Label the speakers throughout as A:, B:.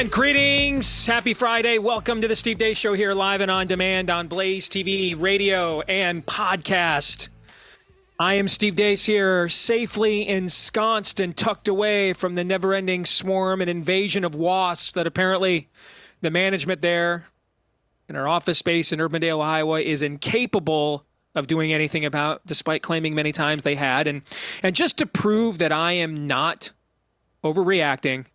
A: And greetings. Happy Friday. Welcome to the Steve Deace Show here live and on demand on Blaze TV, radio, and podcast. I am Steve Deace here, safely ensconced and tucked away from the never-ending swarm and invasion of wasps that apparently the management there in our office space in Urbandale, Iowa is incapable of doing anything about, despite claiming many times they had. And just to prove that I am not overreacting,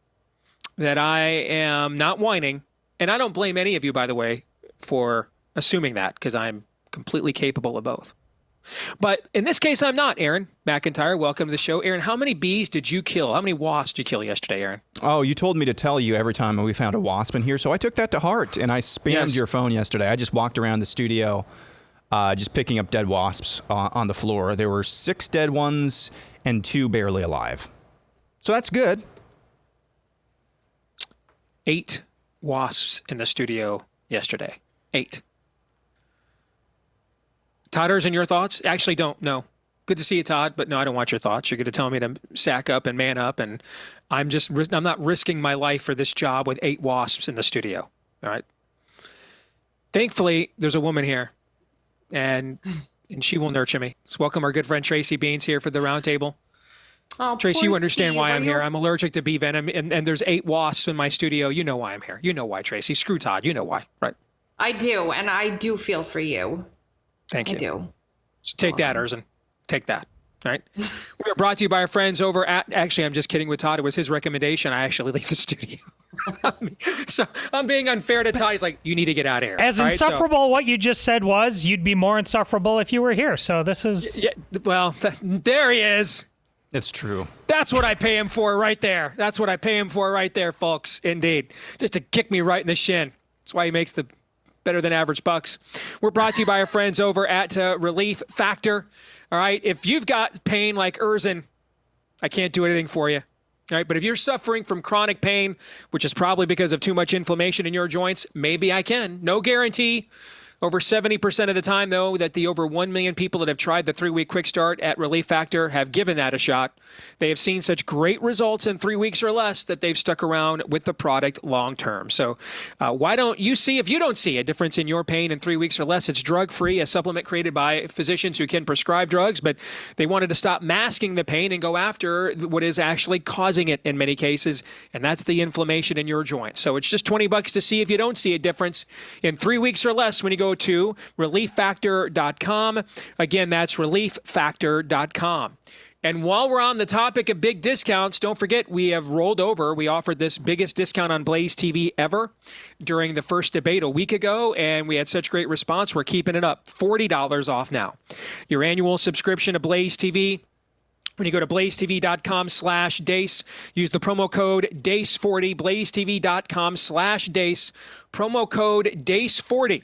A: that I am not whining, and I don't blame any of you, by the way, for assuming that, because I'm completely capable of both. But in this case, I'm not. Aaron McIntyre, welcome to the show. Aaron, how many bees did you kill? How many wasps did you kill yesterday, Aaron?
B: Oh, you told me to tell you every time we found a wasp in here, so I took that to heart, and I spammed your phone yesterday. I just walked around the studio just picking up dead wasps on the floor. There were 6 dead ones and 2 barely alive. So that's good.
A: 8 wasps in the studio yesterday. 8. Todders, and your thoughts? Actually, don't. No. Good to see you, Todd, but no, I don't want your thoughts. You're going to tell me to sack up and man up, and I'm not risking my life for this job with 8 wasps in the studio. All right. Thankfully, there's a woman here, and she will nurture me. Let's welcome our good friend Tracy Beanz here for the roundtable.
C: Oh,
A: Tracy, you understand why I'm here. I'm allergic to bee venom, and there's 8 wasps in my studio. You know why I'm here. You know why, Tracy. Screw Todd. You know why, right?
C: I do, and I do feel for you.
A: Thank you.
C: I do.
A: So take that, Erzin. Take that. All right. We are brought to you by our friends over at, actually, I'm just kidding with Todd. It was his recommendation. I actually leave the studio. So I'm being unfair to Todd. He's like, you need to get out of here.
D: As insufferable, what you just said was you'd be more insufferable if you were here. So this is...
A: Yeah, well, there he is.
B: It's true.
A: That's what I pay him for right there. That's what I pay him for right there, folks. Indeed. Just to kick me right in the shin. That's why he makes the better than average bucks. We're brought to you by our friends over at Relief Factor. All right. If you've got pain like Erzin, I can't do anything for you. All right. But if you're suffering from chronic pain, which is probably because of too much inflammation in your joints, maybe I can. No guarantee. Over 70% of the time, though, that the over 1 million people that have tried the 3-week quick start at Relief Factor have given that a shot. They have seen such great results in 3 weeks or less that they've stuck around with the product long term. So why don't you see, if you don't see a difference in your pain in 3 weeks or less, it's drug-free, a supplement created by physicians who can prescribe drugs, but they wanted to stop masking the pain and go after what is actually causing it in many cases, and that's the inflammation in your joint. So it's just $20 to see if you don't see a difference in 3 weeks or less when you go to relieffactor.com. Again, that's relieffactor.com. And while we're on the topic of big discounts, don't forget we have rolled over. We offered this biggest discount on Blaze TV ever during the first debate a week ago, and we had such great response. We're keeping it up. $40 off now. Your annual subscription to Blaze TV, when you go to blazetv.com/Deace, use the promo code DACE40, blazetv.com/Deace, promo code DACE40.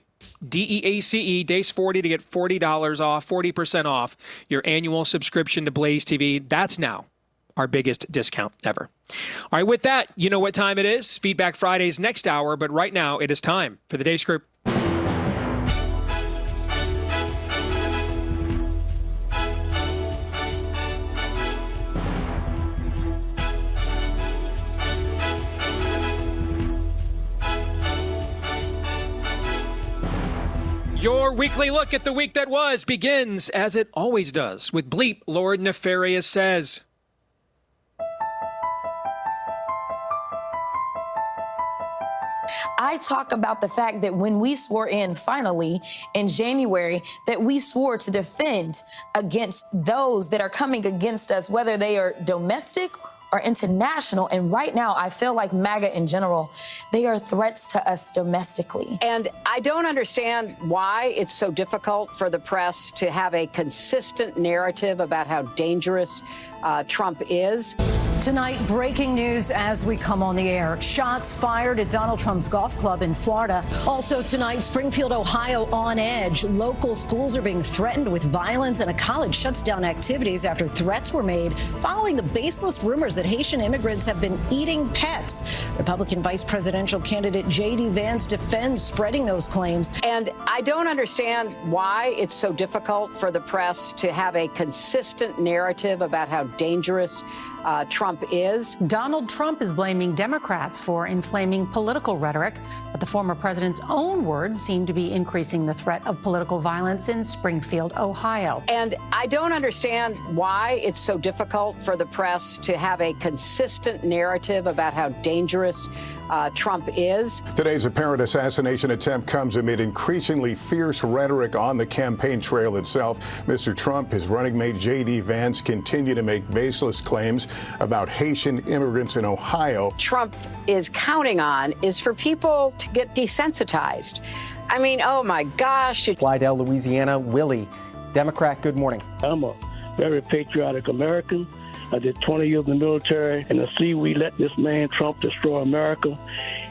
A: DEACE, Deace40 to get $40 off, 40% off your annual subscription to Blaze TV. That's now our biggest discount ever. All right, with that, you know what time it is. Feedback Fridays next hour, but right now it is time for the Deace Group. Your weekly look at the week that was begins, as it always does, with Bleep Lord Nefarious Says.
E: I talk about the fact that when we swore in, finally, in January, that we swore to defend against those that are coming against us, whether they are domestic or international. And right now, I feel like MAGA in general, they are threats to us domestically.
F: And I don't understand why it's so difficult for the press to have a consistent narrative about how dangerous Trump is.
G: Tonight, breaking news as we come on the air. Shots fired at Donald Trump's golf club in Florida. Also tonight, Springfield, Ohio on edge. Local schools are being threatened with violence, and a college shuts down activities after threats were made following the baseless rumors that Haitian immigrants have been eating pets. Republican vice presidential candidate J.D. Vance defends spreading those claims.
F: And I don't understand why it's so difficult for the press to have a consistent narrative about how dangerous Trump Trump is.
H: Donald Trump is blaming Democrats for inflaming political rhetoric, but the former president's own words seem to be increasing the threat of political violence in Springfield, Ohio.
F: And I don't understand why it's so difficult for the press to have a consistent narrative about how dangerous Trump is.
I: Today's apparent assassination attempt comes amid increasingly fierce rhetoric on the campaign trail itself. Mr. Trump, his running mate J.D. Vance continue to make baseless claims about Haitian immigrants in Ohio.
F: Trump is counting on is for people to get desensitized. I mean, oh my gosh.
J: Slidell, Louisiana, Willie, Democrat, good morning.
K: I'm a very patriotic American. I did 20 years in the military, and I see we let this man Trump destroy America.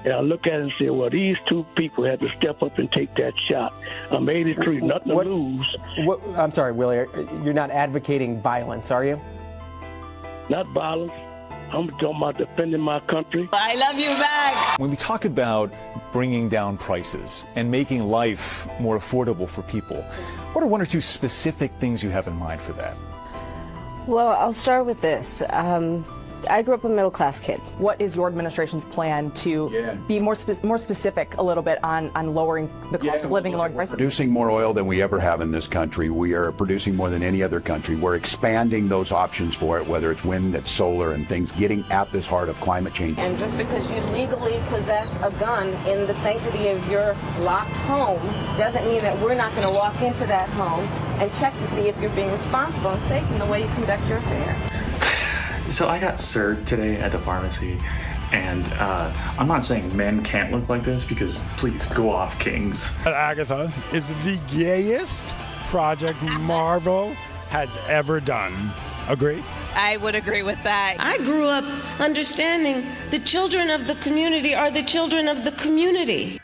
K: And I look at it and say, well, these two people had to step up and take that shot. I'm 83, nothing to lose.
J: I'm sorry, Willie, you're not advocating violence, are you?
K: Not violence. I'm talking about defending my country.
L: I love you back.
M: When we talk about bringing down prices and making life more affordable for people, what are one or two specific things you have in mind for that?
L: Well, I'll start with this. I grew up a middle-class kid.
N: What is your administration's plan to be more specific a little bit on lowering the cost of living and lowering prices?
O: Producing more oil than we ever have in this country. We are producing more than any other country. We're expanding those options for it, whether it's wind, it's solar, and things getting at this heart of climate change.
L: And just because you legally possess a gun in the sanctity of your locked home doesn't mean that we're not going to walk into that home and check to see if you're being responsible and safe in the way you conduct your affairs.
P: So I got served today at the pharmacy, and I'm not saying men can't look like this, because please go off, kings.
Q: Agatha is the gayest project Marvel has ever done. Agree?
R: I would agree with that.
S: I grew up understanding the children of the community are the children of the community.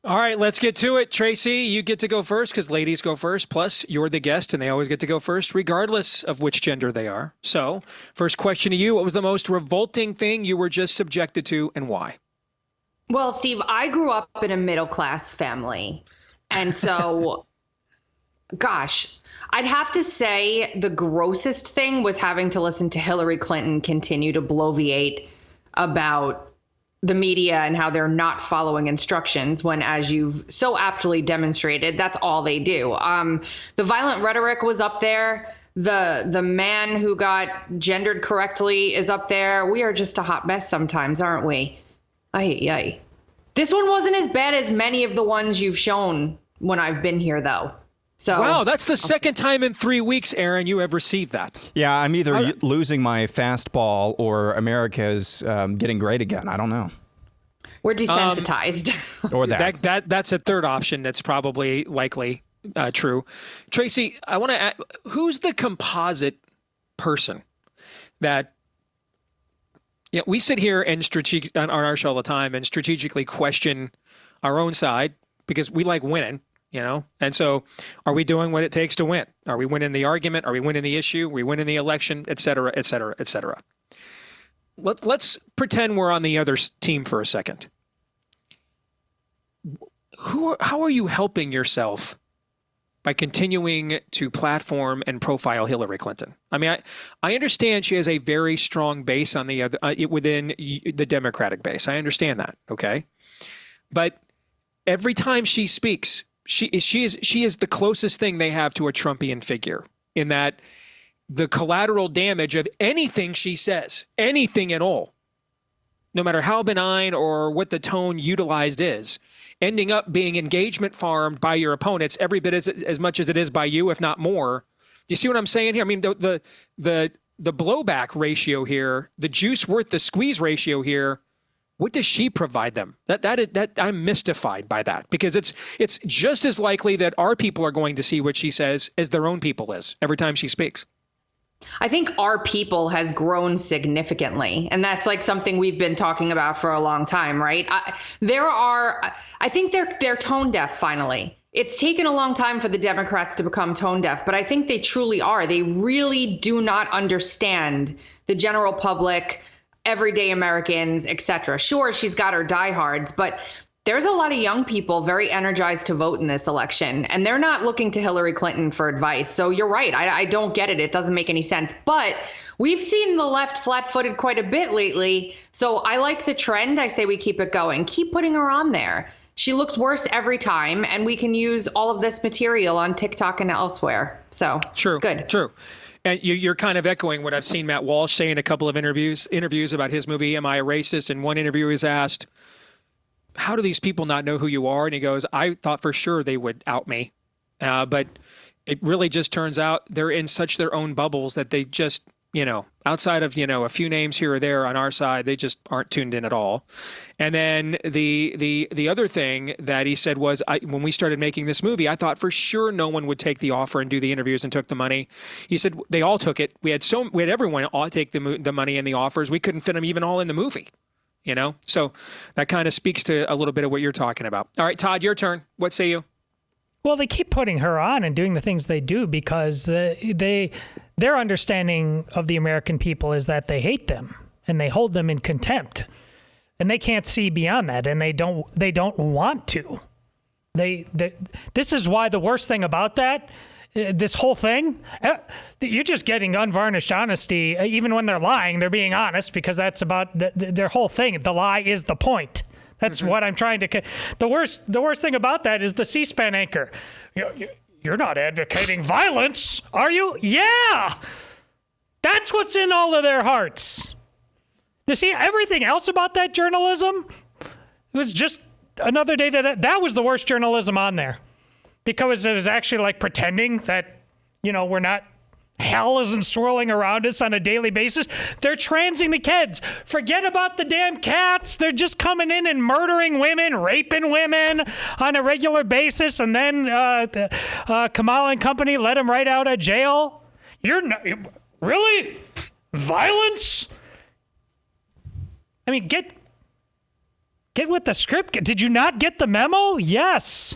A: All right, let's get to it. Tracy, you get to go first because ladies go first. Plus, you're the guest and they always get to go first, regardless of which gender they are. So, first question to you. What was the most revolting thing you were just subjected to and why?
C: Well, Steve, I grew up in a middle-class family. And so, gosh, I'd have to say the grossest thing was having to listen to Hillary Clinton continue to bloviate about the media and how they're not following instructions when, as you've so aptly demonstrated, that's all they do. The violent rhetoric was up there. The man who got gendered correctly is up there. We are just a hot mess sometimes, aren't we? Ay. This one wasn't as bad as many of the ones you've shown when I've been here, though. So,
A: wow, that's the second time in 3 weeks, Aaron, you have received that.
B: Yeah, I'm either losing my fastball or America's getting great again. I don't know.
C: We're desensitized.
B: Or that.
A: That's a third option that's probably likely true. Tracy, I want to ask, who's the composite person that we sit here and on our show all the time and strategically question our own side because we like winning. And so are we doing what it takes to win? Are we winning the argument? Are we winning the issue? Are we winning the election, et cetera, et cetera, et cetera? Let's pretend we're on the other team for a second. How are you helping yourself by continuing to platform and profile Hillary Clinton? I mean, I understand she has a very strong base on the other within the Democratic base. I understand that, okay? But every time she speaks, she is the closest thing they have to a Trumpian figure in that the collateral damage of anything she says, anything at all, no matter how benign or what the tone utilized is, ending up being engagement farmed by your opponents every bit as much as it is by you, if not more. You see what I'm saying here? I mean, the blowback ratio here, the juice worth the squeeze ratio here, what does she provide them? That I'm mystified by that because it's just as likely that our people are going to see what she says as their own people is every time she speaks.
C: I think our people has grown significantly, and that's like something we've been talking about for a long time, right? I think they're tone deaf finally. It's taken a long time for the Democrats to become tone deaf, but I think they truly are. They really do not understand the general public, everyday Americans, etc. Sure, she's got her diehards, but there's a lot of young people very energized to vote in this election, and they're not looking to Hillary Clinton for advice. So you're right. I don't get it. It doesn't make any sense. But we've seen the left flat-footed quite a bit lately. So I like the trend. I say we keep it going. Keep putting her on there. She looks worse every time, and we can use all of this material on TikTok and elsewhere. So
A: true.
C: Good.
A: True. And you're kind of echoing what I've seen Matt Walsh say in a couple of interviews about his movie, Am I a Racist? In one interview, he was asked, how do these people not know who you are? And he goes, I thought for sure they would out me. But it really just turns out they're in such their own bubbles that they just, outside of, a few names here or there on our side, they just aren't tuned in at all. And then the other thing that he said was, when we started making this movie, I thought for sure no one would take the offer and do the interviews and took the money. He said they all took it. We had everyone all take the money and the offers. We couldn't fit them even all in the movie. So that kind of speaks to a little bit of what you're talking about. All right, Todd, your turn. What say you?
D: Well, they keep putting her on and doing the things they do because their understanding of the American people is that they hate them and they hold them in contempt, and they can't see beyond that, and they don't want to. This is why the worst thing about that, this whole thing, you're just getting unvarnished honesty. Even when they're lying, they're being honest because that's about their whole thing. The lie is the point. That's what I'm trying to. The worst thing about that is the C-SPAN anchor. You're not advocating violence, are you? Yeah, that's what's in all of their hearts. You see, everything else about that journalism was just another day that was the worst journalism on there, because it was actually like pretending that we're not. Hell isn't swirling around us on a daily basis. They're transing the kids. Forget about the damn cats. They're just coming in and murdering women, raping women on a regular basis, and then Kamala and company let them right out of jail. You're not really violence. I mean, get with the script. Did you not get the memo? Yes,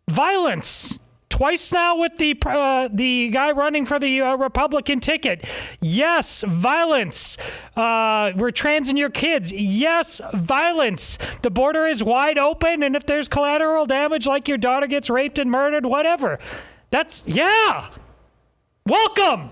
D: violence. Twice now with the guy running for the Republican ticket. Yes, violence. We're transing your kids. Yes, violence. The border is wide open, and if there's collateral damage, like your daughter gets raped and murdered, whatever. Yeah. Welcome.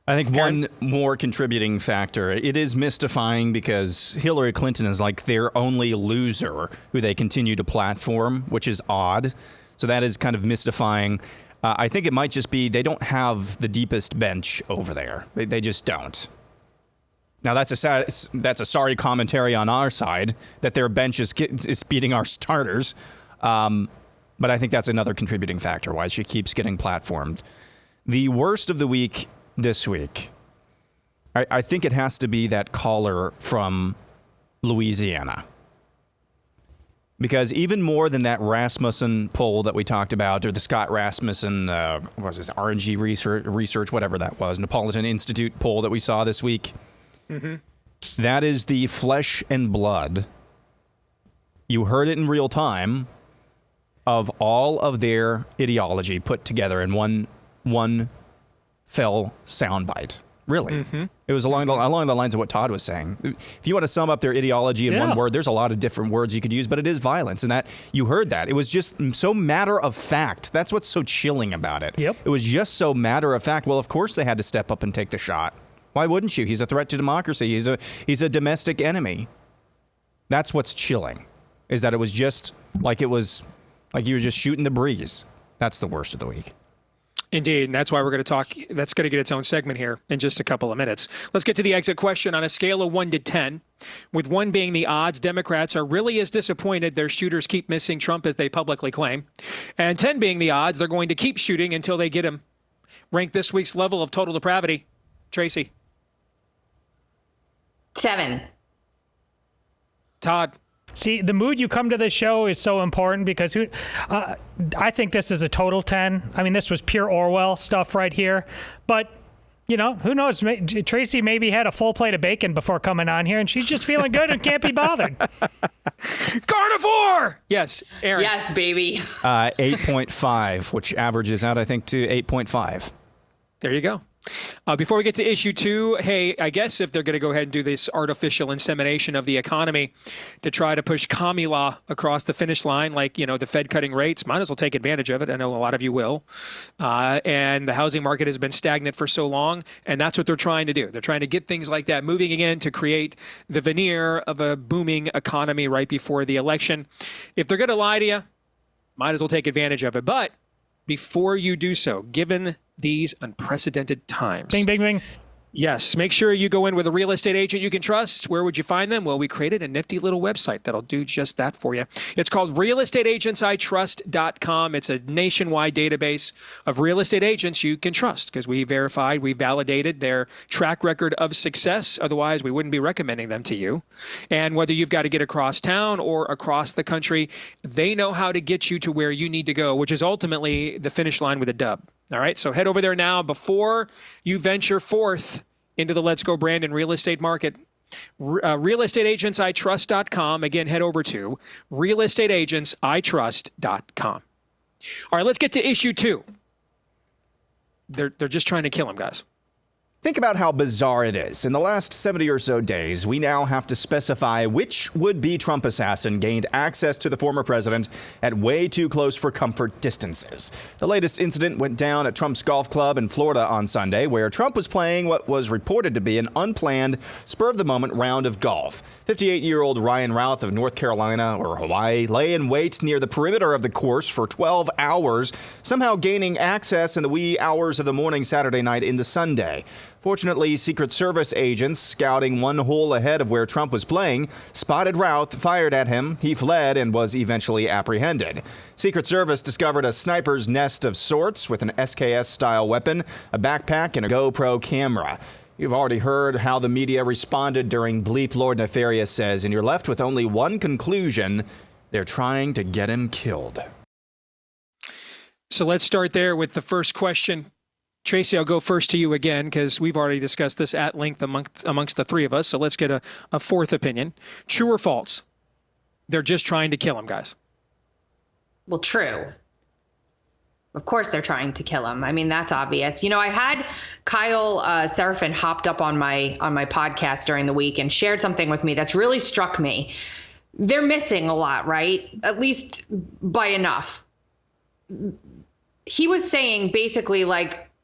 B: I think one more contributing factor, it is mystifying because Hillary Clinton is like their only loser who they continue to platform, which is odd. So that is kind of mystifying. I think it might just be they don't have the deepest bench over there. They just don't. Now, that's a sorry commentary on our side that their bench is beating our starters. But I think that's another contributing factor why she keeps getting platformed. The worst of the week this week, I think it has to be that caller from Louisiana. Because even more than that Rasmussen poll that we talked about, or the Scott Rasmussen, what was this, RNG research, whatever that was, Napolitan Institute poll that we saw this week, that is the flesh and blood. You heard it in real time of all of their ideology put together in one fell soundbite. Really. It was along the lines of what Todd was saying. If you want to sum up their ideology in one word, there's a lot of different words you could use, but it is violence. And that you heard that. It was just so matter of fact. That's what's so chilling about it. It was just so matter of fact. Well, of course they had to step up and take the shot. Why wouldn't you? He's a threat to democracy. He's a domestic enemy. That's what's chilling, is that it was just like you were just shooting the breeze. That's the worst of the week.
A: Indeed, and that's why we're going to talk. That's going to get its own segment here in just a couple of minutes. Let's get to the exit question on a scale of 1 to 10, with 1 being the odds Democrats are really as disappointed their shooters keep missing Trump as they publicly claim, and 10 being the odds they're going to keep shooting until they get him. Rank this week's level of total depravity. Tracy.
C: 7.
A: Todd.
D: See, the mood you come to this show is so important because I think this is a total 10. I mean, this was pure Orwell stuff right here. But, who knows? Tracy maybe had a full plate of bacon before coming on here, and she's just feeling good and can't be bothered.
A: Carnivore! Yes, Aaron.
C: Yes, baby.
B: 8.5, which averages out, I think, to 8.5.
A: There you go. Before we get to issue 2, hey, I guess if they're going to go ahead and do this artificial insemination of the economy to try to push commie law across the finish line, like, the Fed cutting rates, might as well take advantage of it. I know a lot of you will. And the housing market has been stagnant for so long, and that's what they're trying to do. They're trying to get things like that moving again to create the veneer of a booming economy right before the election. If they're going to lie to you, might as well take advantage of it. But before you do so, given these unprecedented times.
D: Bing, bing, bing.
A: Yes, make sure you go in with a real estate agent you can trust. Where would you find them? Well, we created a nifty little website that'll do just that for you. It's called realestateagentsitrust.com. It's a nationwide database of real estate agents you can trust because we verified, we validated their track record of success. Otherwise, we wouldn't be recommending them to you. And whether you've got to get across town or across the country, they know how to get you to where you need to go, which is ultimately the finish line with a dub. All right, so head over there now before you venture forth into the Let's Go Brandon real estate market. Realestateagentsitrust.com. Again, head over to realestateagentsitrust.com. All right, let's get to issue 2. They're just trying to kill him, guys.
B: Think about how bizarre it is. In the last 70 or so days, we now have to specify which would-be Trump assassin gained access to the former president at way too close for comfort distances. The latest incident went down at Trump's golf club in Florida on Sunday, where Trump was playing what was reported to be an unplanned, spur-of-the-moment round of golf. 58-year-old Ryan Routh of North Carolina or Hawaii lay in wait near the perimeter of the course for 12 hours, somehow gaining access in the wee hours of the morning Saturday night into Sunday. Fortunately, Secret Service agents scouting one hole ahead of where Trump was playing spotted Routh, fired at him. He fled and was eventually apprehended. Secret Service discovered a sniper's nest of sorts with an SKS-style weapon, a backpack, and a GoPro camera. You've already heard how the media responded during Bleep Lord Nefarious says, and you're left with only one conclusion. They're trying to get him killed.
A: So let's start there with the first question. Tracy, I'll go first to you again because we've already discussed this at length amongst the three of us. So let's get a fourth opinion. True or false? They're just trying to kill him, guys.
C: Well, true. Of course they're trying to kill him. I mean, that's obvious. I had Kyle Seraphin hopped up on my podcast during the week and shared something with me that's really struck me. They're missing a lot, right? At least by enough. He was saying basically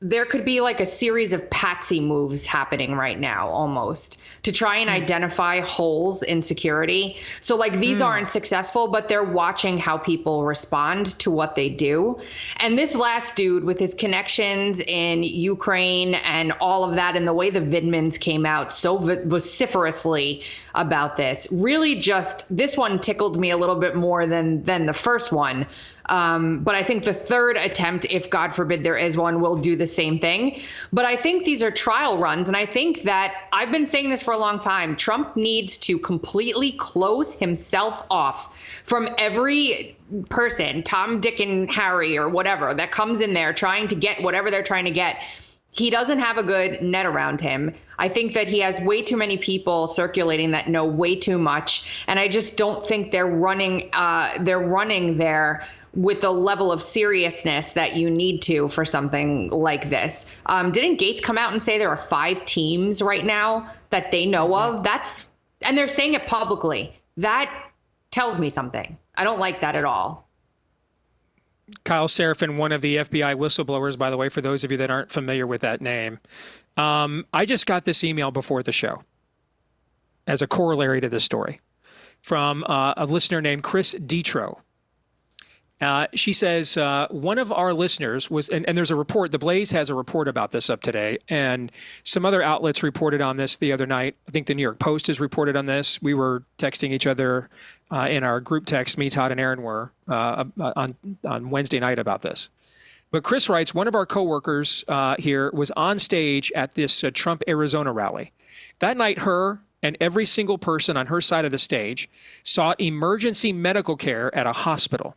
C: there could be a series of patsy moves happening right now almost to try and identify holes in security. So these aren't successful, but they're watching how people respond to what they do. And this last dude with his connections in Ukraine and all of that and the way the Vidmans came out so vociferously about this, really this one tickled me a little bit more than the first one. But I think the third attempt, if God forbid there is one, will do the same thing. But I think these are trial runs. And I think that I've been saying this for a long time. Trump needs to completely close himself off from every person, Tom, Dick, and Harry or whatever, that comes in there trying to get whatever they're trying to get. He doesn't have a good net around him. I think that he has way too many people circulating that know way too much. And I just don't think they're running there with the level of seriousness that you need to for something like this. Didn't Gates come out and say there are 5 teams right now that they know of? And they're saying it publicly. That tells me something. I don't like that at all.
A: Kyle Seraphin, one of the FBI whistleblowers, by the way, for those of you that aren't familiar with that name. I just got this email before the show as a corollary to this story from a listener named Chris Detro. She says, one of our listeners was, and there's a report, The Blaze has a report about this up today, and some other outlets reported on this the other night. I think the New York Post has reported on this. We were texting each other in our group text, me, Todd, and Aaron were, on Wednesday night about this. But Chris writes, one of our coworkers here was on stage at this Trump Arizona rally. That night, her and every single person on her side of the stage sought emergency medical care at a hospital.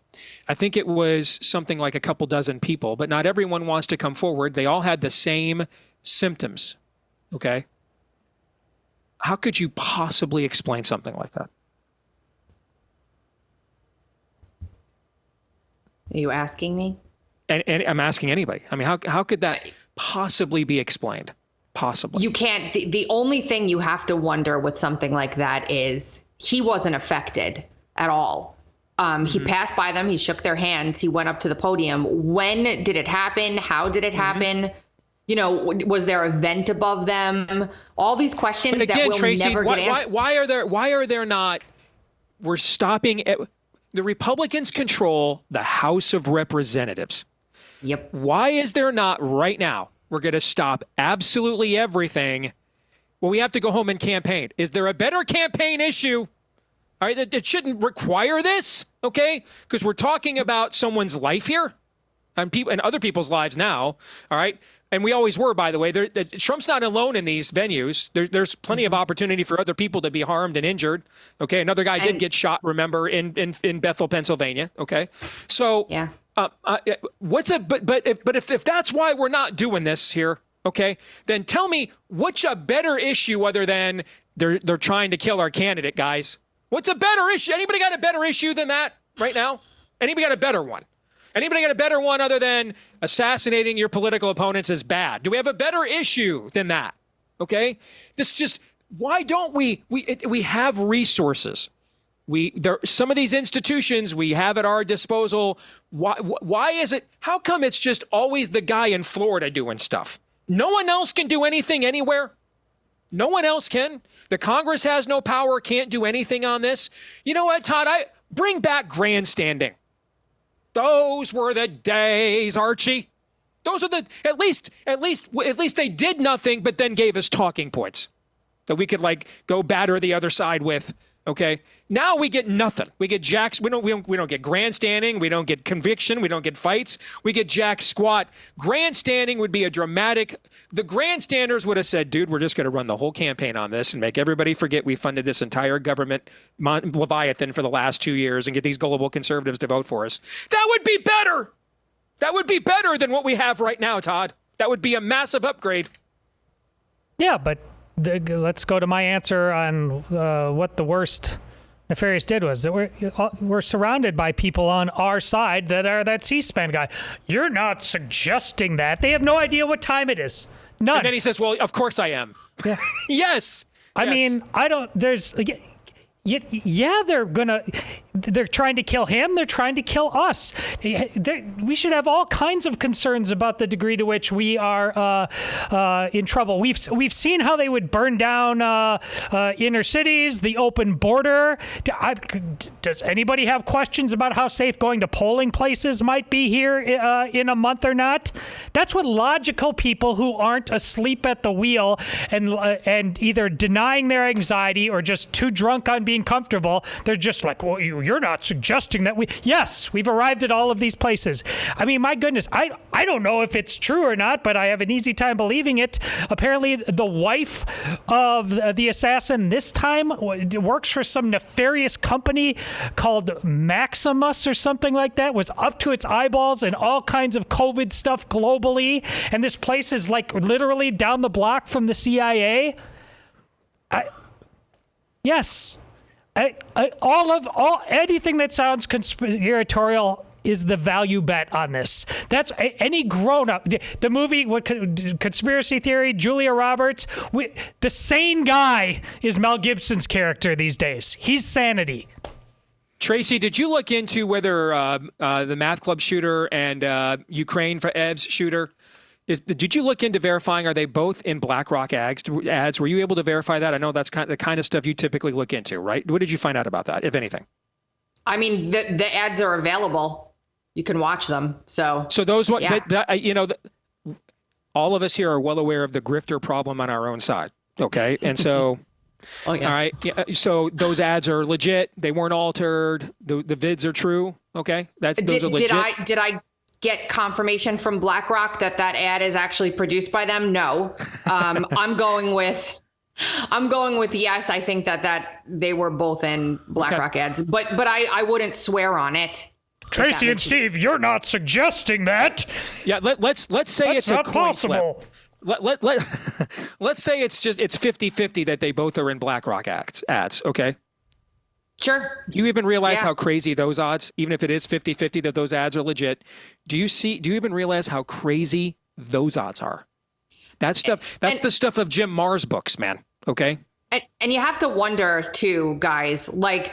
A: I think it was something like a couple dozen people, but not everyone wants to come forward. They all had the same symptoms, okay? How could you possibly explain something like that?
C: Are you asking me?
A: And I'm asking anybody. I mean, how could that possibly be explained? Possibly.
C: You can't. The only thing you have to wonder with something like that is he wasn't affected at all. He passed by them. He shook their hands. He went up to the podium. When did it happen? How did it happen? You know, was there a vent above them? All these questions
A: again,
C: that will
A: Tracy,
C: never get answered.
A: Why are there not? We're stopping. The Republicans control the House of Representatives.
C: Yep.
A: Why is there not right now? We're going to stop absolutely everything. Well, we have to go home and campaign. Is there a better campaign issue? All right, it shouldn't require this, okay? Because we're talking about someone's life here and other people's lives now, all right? And we always were, by the way. Trump's not alone in these venues. There's plenty of opportunity for other people to be harmed and injured, okay? Another guy did get shot, remember, in Bethel, Pennsylvania, okay? So
C: yeah.
A: But if that's why we're not doing this here, okay, then tell me what's a better issue other than they're trying to kill our candidate, guys? What's a better issue? Anybody got a better issue than that right now? Anybody got a better one? Anybody got a better one other than assassinating your political opponents is bad? Do we have a better issue than that? Okay, why don't we have resources? Some of these institutions we have at our disposal. Why is it? How come it's just always the guy in Florida doing stuff? No one else can do anything anywhere. No one else can. The Congress has no power, can't do anything on this. You know what, Todd? Bring back grandstanding. Those were the days, Archie. Those are at least they did nothing, but then gave us talking points that we could go batter the other side with. Okay. Now we get nothing. We get jacks. We don't get grandstanding. We don't get conviction. We don't get fights. We get jack squat. Grandstanding would be a dramatic. The grandstanders would have said, dude, we're just going to run the whole campaign on this and make everybody forget we funded this entire government Leviathan for the last 2 years and get these gullible conservatives to vote for us. That would be better. That would be better than what we have right now, Todd. That would be a massive upgrade.
D: Yeah, but let's go to my answer on what the worst nefarious did was that we're surrounded by people on our side that are that C-SPAN guy. You're not suggesting that. They have no idea what time it is. None.
A: And then he says, well, of course I am.
D: Yeah.
A: Yes.
D: I mean, I don't, there's, yeah, they're trying to kill him. They're trying to kill us. We should have all kinds of concerns about the degree to which we are in trouble. We've seen how they would burn down inner cities, the open border. Does anybody have questions about how safe going to polling places might be here in a month or not? That's what logical people who aren't asleep at the wheel and either denying their anxiety or just too drunk on being comfortable, they're just like, well, you're not suggesting that we've arrived at all of these places. I mean, my goodness, I don't know if it's true or not, but I have an easy time believing it. Apparently, the wife of the assassin this time works for some nefarious company called Maximus or something like that, was up to its eyeballs in all kinds of COVID stuff globally. And this place is literally down the block from the CIA. Yes. Anything that sounds conspiratorial is the value bet on this. That's any grown-up. The movie, Conspiracy Theory, Julia Roberts, the sane guy is Mel Gibson's character these days. He's sanity.
A: Tracy, did you look into whether the Math Club shooter and Ukraine for Evs shooter, did you look into verifying, are they both in BlackRock ads? Were you able to verify that? I know that's the kind of stuff you typically look into, right? What did you find out about that, if anything?
C: I mean, the ads are available. You can watch them. So
A: those,
C: yeah.
A: All of us here are well aware of the grifter problem on our own side. Okay. And so,
C: oh, yeah.
A: All right. Yeah, so those ads are legit. They weren't altered. The vids are true. Okay. Those are legit.
C: Did I get confirmation from BlackRock that ad is actually produced by them? No. I'm going with yes. I think that they were both in BlackRock ads, but I wouldn't swear on it.
D: Tracy and Steve, you're not suggesting that.
A: Yeah, let's say
D: that's
A: it's
D: not
A: a coin
D: possible.
A: Flip. Let's say it's 50-50 that they both are in BlackRock ads. Okay.
C: Sure.
A: Do you even realize how crazy those odds, even if it is 50-50 that those ads are legit, do you even realize how crazy those odds are. That stuff, that's the stuff of Jim Marr's books, man. Okay.
C: And you have to wonder too, guys, like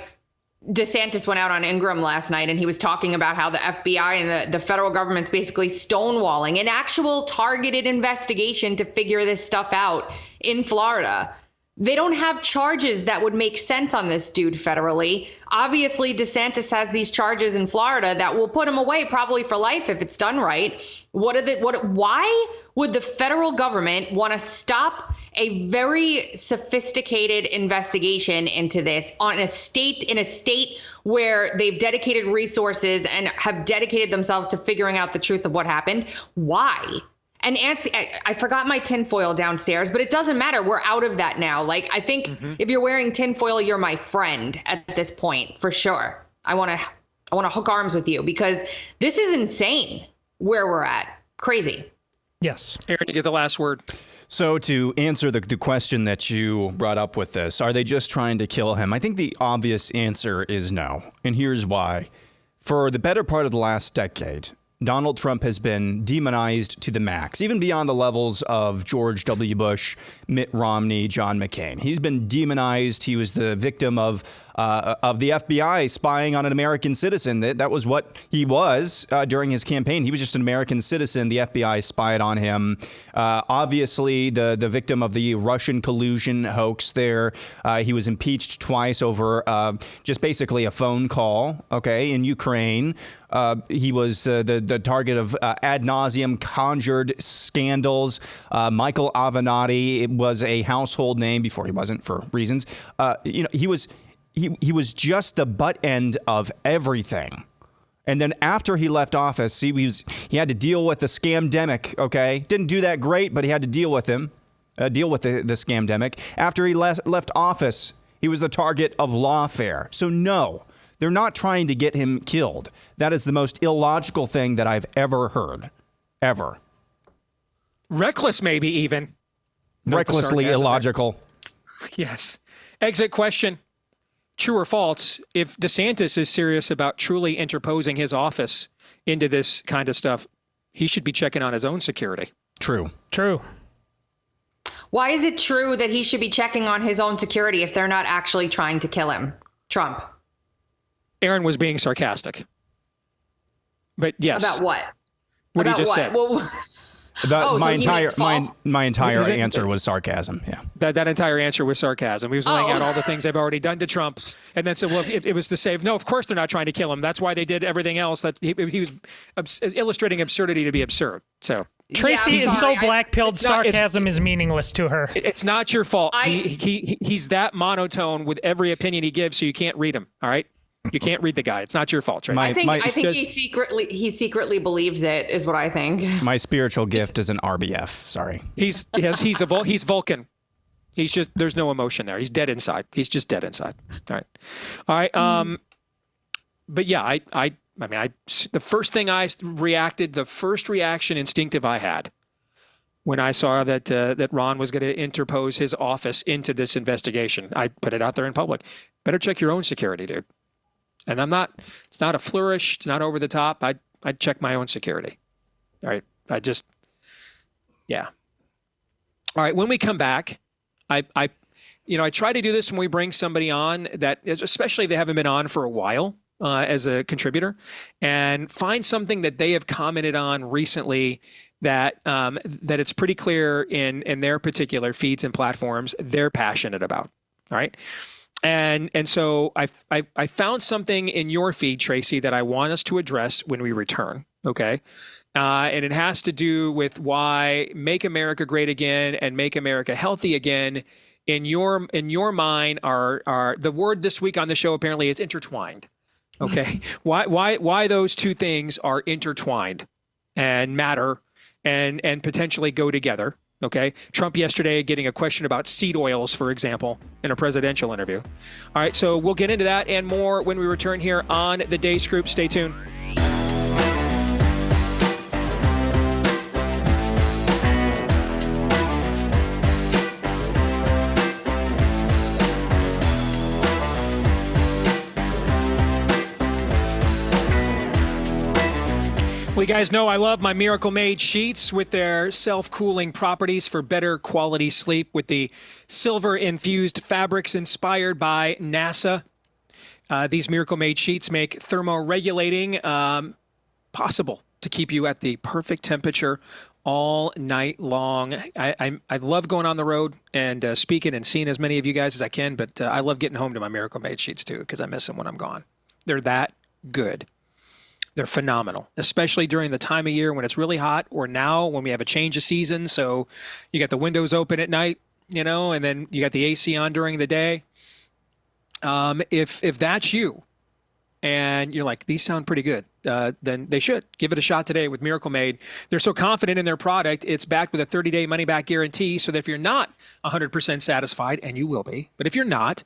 C: DeSantis went out on Ingram last night and he was talking about how the FBI and the federal government's basically stonewalling an actual targeted investigation to figure this stuff out in Florida. They don't have charges that would make sense on this dude federally. Obviously, DeSantis has these charges in Florida that will put him away probably for life if it's done right. Why would the federal government want to stop a very sophisticated investigation into this in a state where they've dedicated resources and have dedicated themselves to figuring out the truth of what happened? Why? And I forgot my tinfoil downstairs, but it doesn't matter. We're out of that now. Like, I think if you're wearing tinfoil, you're my friend at this point, for sure. I want to hook arms with you because this is insane where we're at. Crazy.
D: Yes.
A: Aaron, you get the last word.
B: So to answer the question that you brought up with this, are they just trying to kill him? I think the obvious answer is no. And here's why. For the better part of the last decade, Donald Trump has been demonized to the max, even beyond the levels of George W. Bush, Mitt Romney, John McCain. He's been demonized. He was the victim of the FBI spying on an American citizen. That was what he was during his campaign. He was just an American citizen. The FBI spied on him. Obviously, the victim of the Russian collusion hoax there. He was impeached twice over just basically a phone call, in Ukraine. He was the target of ad nauseum conjured scandals. Michael Avenatti was a household name before he wasn't, for reasons. He was just the butt end of everything. And then after he left office, he had to deal with the scamdemic. Didn't do that great, but he had to deal with the scamdemic. After he left office, he was the target of lawfare. So no. They're not trying to get him killed. That is the most illogical thing that I've ever heard. Ever.
A: Reckless, maybe even.
B: Recklessly illogical.
A: Yes. Exit question. True or false, if DeSantis is serious about truly interposing his office into this kind of stuff, he should be checking on his own security.
B: True.
C: Why is it true that he should be checking on his own security if they're not actually trying to kill him? Trump.
A: Aaron was being sarcastic. But yes.
C: About what?
A: What he just said.
C: Well,
B: my entire answer was sarcasm. Yeah.
A: That entire answer was sarcasm. He was laying out all the things they've already done to Trump, and then said, "Well, if it was to save." No, of course they're not trying to kill him. That's why they did everything else. That he was illustrating absurdity to be absurd. So
D: Tracy is so black-pilled. Sarcasm is meaningless to her.
A: It's not your fault. He's that monotone with every opinion he gives, so you can't read him. All right. You can't read the guy. It's not your fault, Tracy.
C: I think he secretly believes it, is what I think.
B: My spiritual gift is an RBF. Sorry.
A: He's Vulcan. He's just, there's no emotion there. He's dead inside. He's just dead inside. All right. But yeah, the first thing the first reaction instinctive I had when I saw that Ron was going to interpose his office into this investigation, I put it out there in public. Better check your own security, dude. And it's not a flourish, it's not over the top. I'd check my own security. All right. Yeah. All right. When we come back, I try to do this when we bring somebody on that, especially if they haven't been on for a while as a contributor, and find something that they have commented on recently that it's pretty clear in their particular feeds and platforms they're passionate about. All right. And so I found something in your feed, Tracy, that I want us to address when we return. Okay. And it has to do with why Make America Great Again and Make America Healthy Again in your mind are the word this week on the show apparently is intertwined. Okay. Why those two things are intertwined and matter and potentially go together. Okay. Trump yesterday getting a question about seed oils, for example, in a presidential interview. All right. So we'll get into that and more when we return here on the Deace Group. Stay tuned. Well, you guys know I love my Miracle Made sheets with their self-cooling properties for better quality sleep with the silver-infused fabrics inspired by NASA. These Miracle Made sheets make thermoregulating possible to keep you at the perfect temperature all night long. I love going on the road and speaking and seeing as many of you guys as I can, but I love getting home to my Miracle Made sheets too because I miss them when I'm gone. They're that good. They're phenomenal, especially during the time of year when it's really hot or now when we have a change of season. So you got the windows open at night, and then you got the AC on during the day. If that's you and you're like, these sound pretty good, then they should give it a shot today with Miracle Made. They're so confident in their product. It's backed with a 30-day money-back guarantee. So that if you're not 100% satisfied, and you will be, but if you're not,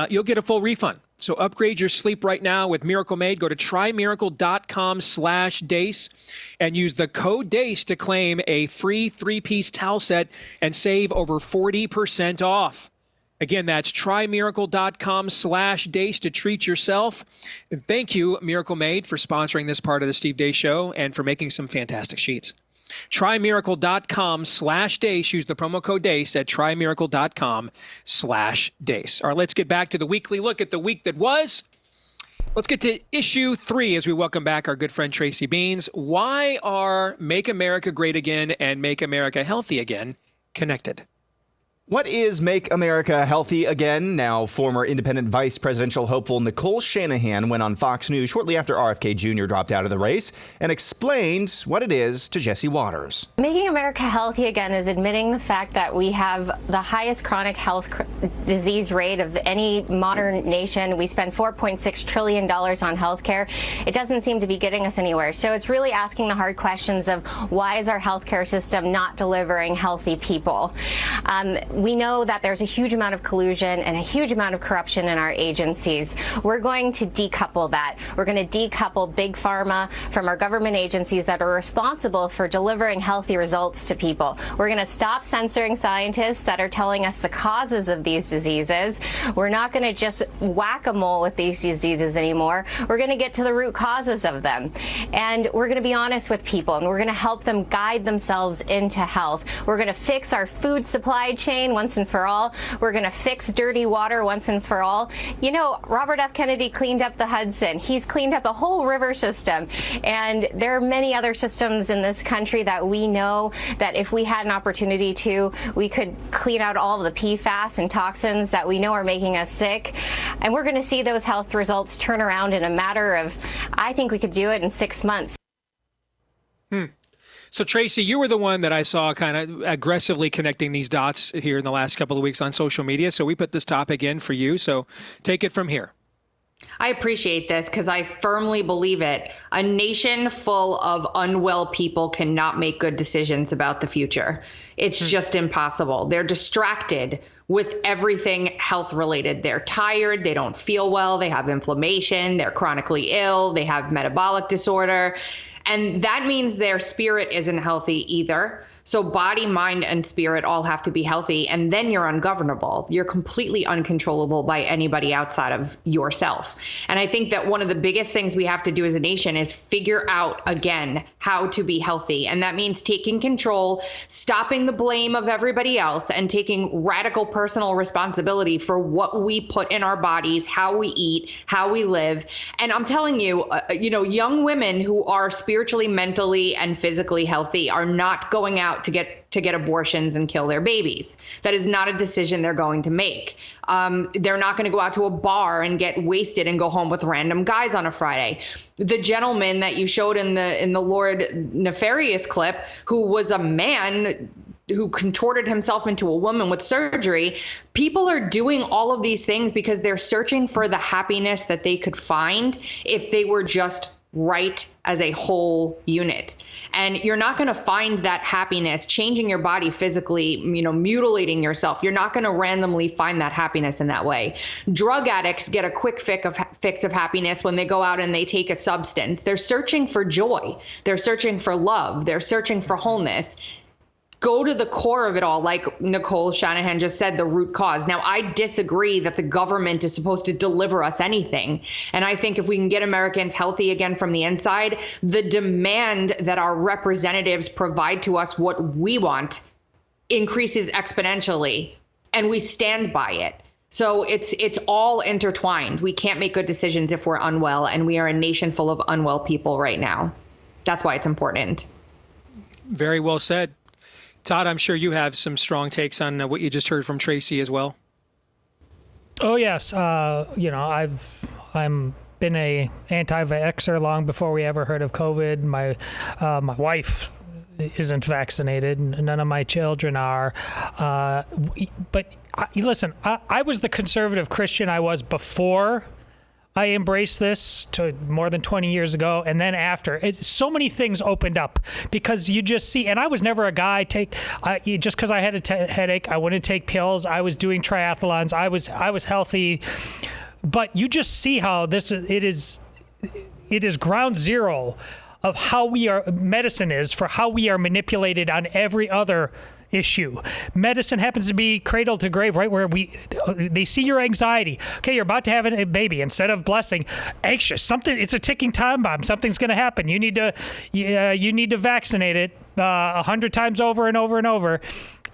A: you'll get a full refund. So upgrade your sleep right now with Miracle Made. Go to trymiracle.com/Deace and use the code Deace to claim a free 3-piece towel set and save over 40% off. Again, that's trymiracle.com/Deace to treat yourself. And thank you, Miracle Made, for sponsoring this part of the Steve Deace Show and for making some fantastic sheets. Trymiracle.com/Deace. Use the promo code Deace at trymiracle.com/Deace. All right, let's get back to the weekly look at the week that was. Let's get to issue 3 as we welcome back our good friend Tracy Beanz. Why are Make America Great Again and Make America Healthy Again connected?
B: What is Make America Healthy Again? Now, former independent vice presidential hopeful Nicole Shanahan went on Fox News shortly after RFK Jr. dropped out of the race and explained what it is to Jesse Waters.
T: Making America Healthy Again is admitting the fact that we have the highest chronic health disease rate of any modern nation. We spend $4.6 trillion on health care. It doesn't seem to be getting us anywhere. So it's really asking the hard questions of why is our healthcare system not delivering healthy people? We know that there's a huge amount of collusion and a huge amount of corruption in our agencies. We're going to decouple that. We're going to decouple big pharma from our government agencies that are responsible for delivering healthy results to people. We're going to stop censoring scientists that are telling us the causes of these diseases. We're not going to just whack-a-mole with these diseases anymore. We're going to get to the root causes of them. And we're going to be honest with people, and we're going to help them guide themselves into health. We're going to fix our food supply chain once and for all. We're going to fix dirty water once and for all. Robert F. Kennedy cleaned up the Hudson. He's cleaned up a whole river system. And there are many other systems in this country that we know that if we had an opportunity to, we could clean out all of the PFAS and toxins that we know are making us sick. And we're going to see those health results turn around in a matter of, I think we could do it in 6 months.
A: So, Tracy, you were the one that I saw kind of aggressively connecting these dots here in the last couple of weeks on social media. So we put this topic in for you. So take it from here.
C: I appreciate this because I firmly believe it. A nation full of unwell people cannot make good decisions about the future. It's just impossible. They're distracted with everything health related. They're tired. They don't feel well. They have inflammation. They're chronically ill. They have metabolic disorder. And that means their spirit isn't healthy either. So body, mind, and spirit all have to be healthy. And then you're ungovernable. You're completely uncontrollable by anybody outside of yourself. And I think that one of the biggest things we have to do as a nation is figure out, again, how to be healthy. And that means taking control, stopping the blame of everybody else, and taking radical personal responsibility for what we put in our bodies, how we eat, how we live. And I'm telling you, young women who are spiritually, mentally, and physically healthy are not going out to get abortions and kill their babies. That is not a decision they're going to make. They're not going to go out to a bar and get wasted and go home with random guys on a Friday. The gentleman that you showed in the Lord Nefarious clip, who was a man who contorted himself into a woman with surgery, people are doing all of these things because they're searching for the happiness that they could find if they were just right as a whole unit. And you're not going to find that happiness changing your body physically, mutilating yourself. You're not going to randomly find that happiness in that way. Drug addicts get a quick fix of happiness when they go out and they take a substance. They're searching for joy. They're searching for love. They're searching for wholeness. go to the core of it all, like Nicole Shanahan just said, the root cause. Now, I disagree that the government is supposed to deliver us anything. And I think if we can get Americans healthy again from the inside, the demand that our representatives provide to us what we want increases exponentially, and we stand by it. So it's all intertwined. We can't make good decisions if we're unwell, and we are a nation full of unwell people right now. That's why it's important.
A: Very well said. Todd, I'm sure you have some strong takes on what you just heard from Tracy as well.
D: Oh, yes. I'm been a anti-vaxxer long before we ever heard of COVID. My wife isn't vaccinated. None of my children are. But listen, I was the conservative Christian I was before I embraced this to more than 20 years ago, and then after. So many things opened up because you just see, and I was never a guy just because I had a headache, I wouldn't take pills. I was doing triathlons. I was healthy, but you just see how it is ground zero of how medicine is for how we are manipulated on every other issue. Medicine happens to be cradle to grave, right where they see your anxiety. Okay, you're about to have a baby. Instead of blessing, anxious. It's a ticking time bomb. Something's going to happen. You need to vaccinate it 100 times over and over and over.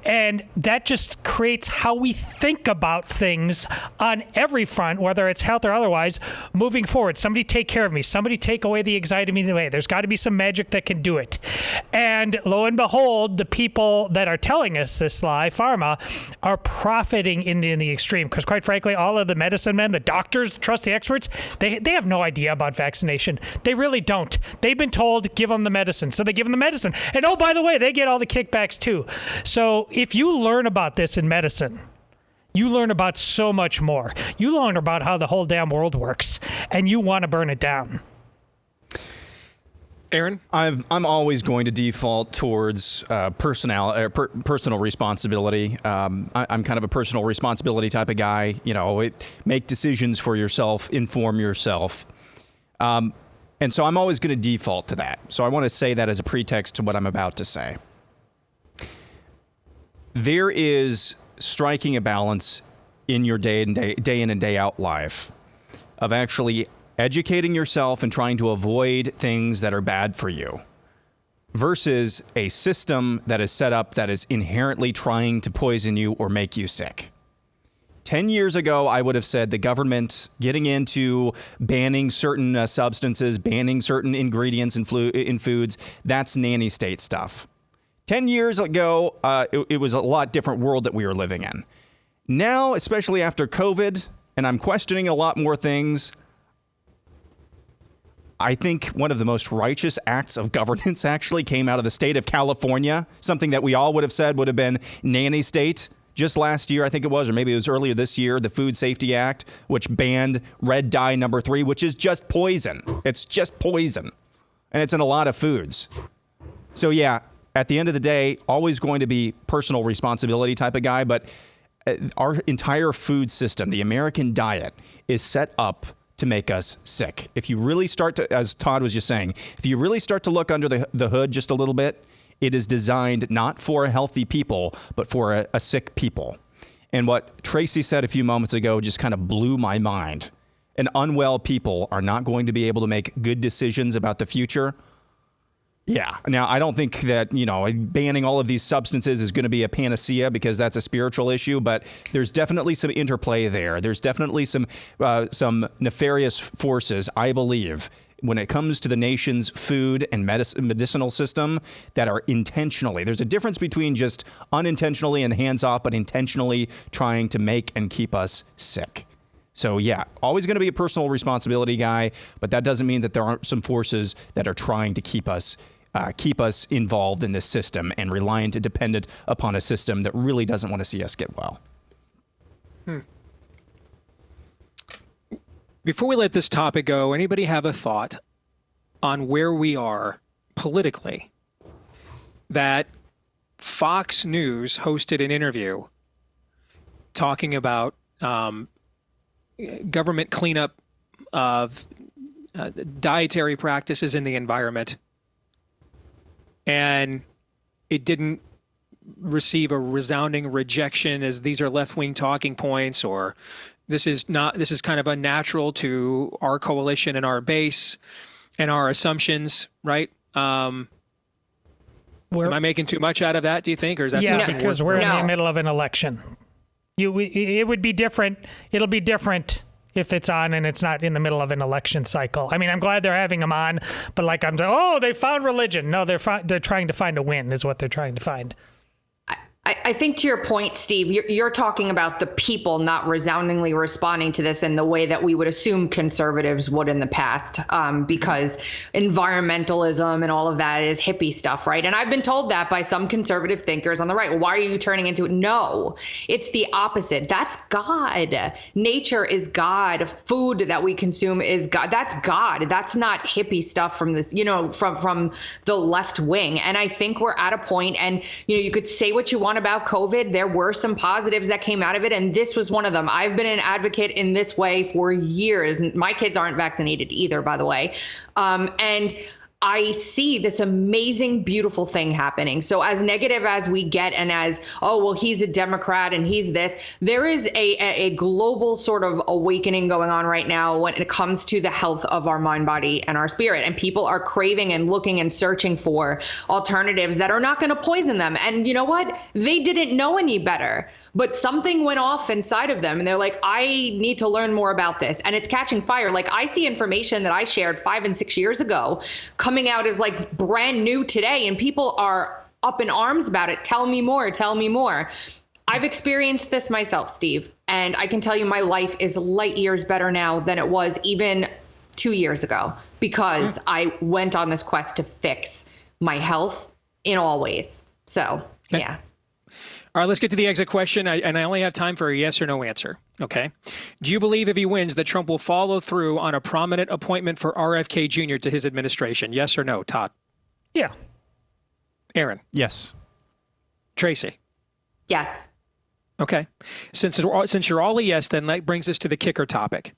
D: And that just creates how we think about things on every front, whether it's health or otherwise, moving forward. Somebody take care of me. Somebody take away the anxiety of me away. There's got to be some magic that can do it. And lo and behold, the people that are telling us this lie, pharma, are profiting in the extreme. Because quite frankly, all of the medicine men, the doctors, the trusty experts, they have no idea about vaccination. They really don't. They've been told, give them the medicine. So they give them the medicine. And oh, by the way, they get all the kickbacks too. So if you learn about this in medicine, you learn about so much more. You learn about how the whole damn world works, and you want to burn it down.
A: Aaron?
B: I'm always going to default towards personal responsibility. I'm kind of a personal responsibility type of guy. Make decisions for yourself, inform yourself. And so I'm always going to default to that. So I want to say that as a pretext to what I'm about to say. There is striking a balance in your day in and day out life of actually educating yourself and trying to avoid things that are bad for you versus a system that is set up that is inherently trying to poison you or make you sick. 10 years ago, I would have said the government getting into banning certain substances, banning certain ingredients in foods, that's nanny state stuff. 10 years ago, it was a lot different world that we were living in. Now, especially after COVID, and I'm questioning a lot more things, I think one of the most righteous acts of governance actually came out of the state of California, something that we all would have said would have been nanny state. Just last year, I think it was, or maybe it was earlier this year, the Food Safety Act, which banned red dye number 3, which is just poison. It's just poison. And it's in a lot of foods. So yeah, at the end of the day, always going to be personal responsibility type of guy, but our entire food system, the American diet, is set up to make us sick. If you really start to, as Todd was just saying, if you really start to look under the hood just a little bit, it is designed not for healthy people, but for a sick people. And what Tracy said a few moments ago just kind of blew my mind. And unwell people are not going to be able to make good decisions about the future. Yeah. Now, I don't think that, banning all of these substances is going to be a panacea because that's a spiritual issue, but there's definitely some interplay there. There's definitely some nefarious forces, I believe, when it comes to the nation's food and medicinal system that are intentionally. There's a difference between just unintentionally and hands off, but intentionally trying to make and keep us sick. So yeah, always going to be a personal responsibility guy, but that doesn't mean that there aren't some forces that are trying to keep us involved in this system and reliant and dependent upon a system that really doesn't want to see us get well.
A: Before we let this topic go, anybody have a thought on where we are politically? That Fox News hosted an interview talking about government cleanup of dietary practices in the environment. And it didn't receive a resounding rejection as these are left-wing talking points, or this is kind of unnatural to our coalition and our base and our assumptions, right? Am I making too much out of that, do you think? Or is that something
D: because we're in the middle of an election. It would be different. It'll be different if it's on and it's not in the middle of an election cycle. I mean, I'm glad they're having them on, but like they found religion. No, they're trying to find a win is what they're trying to find.
C: I think to your point, Steve, you're talking about the people not resoundingly responding to this in the way that we would assume conservatives would in the past, because environmentalism and all of that is hippie stuff, right? And I've been told that by some conservative thinkers on the right. Why are you turning into it? No, it's the opposite. That's God. Nature is God. Food that we consume is God. That's God. That's not hippie stuff from this, from the left wing. And I think we're at a point, and you could say what you want about COVID. There were some positives that came out of it, and this was one of them. I've been an advocate in this way for years. My kids aren't vaccinated either, by the way. And I see this amazing, beautiful thing happening. So as negative as we get, and as, oh, well, he's a Democrat and he's this, there is a global sort of awakening going on right now when it comes to the health of our mind, body, and our spirit. And people are craving and looking and searching for alternatives that are not going to poison them. And you know what? They didn't know any better. But something went off inside of them, and they're like, I need to learn more about this. And it's catching fire. Like, I see information that I shared 5 and 6 years ago coming out as like brand new today, and people are up in arms about it. Tell me more. Tell me more. I've experienced this myself, Steve, and I can tell you my life is light years better now than it was even 2 years ago, because I went on this quest to fix my health in all ways. So, yeah.
A: All right, let's get to the exit question. I only have time for a yes or no answer. Okay. Do you believe if he wins that Trump will follow through on a prominent appointment for RFK Jr. to his administration? Yes or no, Todd?
D: Yeah.
A: Aaron?
B: Yes.
A: Tracy?
C: Yes.
A: Okay. Since you're all a yes, then that brings us to the kicker topic.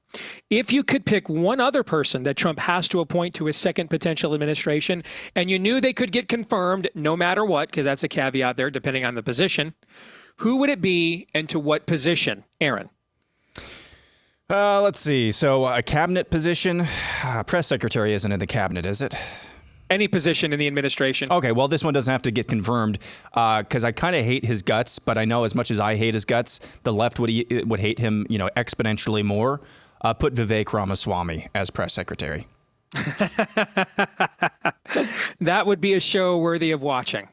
A: If you could pick one other person that Trump has to appoint to his second potential administration, and you knew they could get confirmed no matter what, because that's a caveat there, depending on the position, who would it be and to what position? Aaron?
B: Let's see. So a cabinet position, press secretary isn't in the cabinet, is it?
A: Any position in the administration.
B: Okay, well, this one doesn't have to get confirmed because I kind of hate his guts, but I know as much as I hate his guts, the left would hate him, exponentially more. Put Vivek Ramaswamy as press secretary.
A: That would be a show worthy of watching.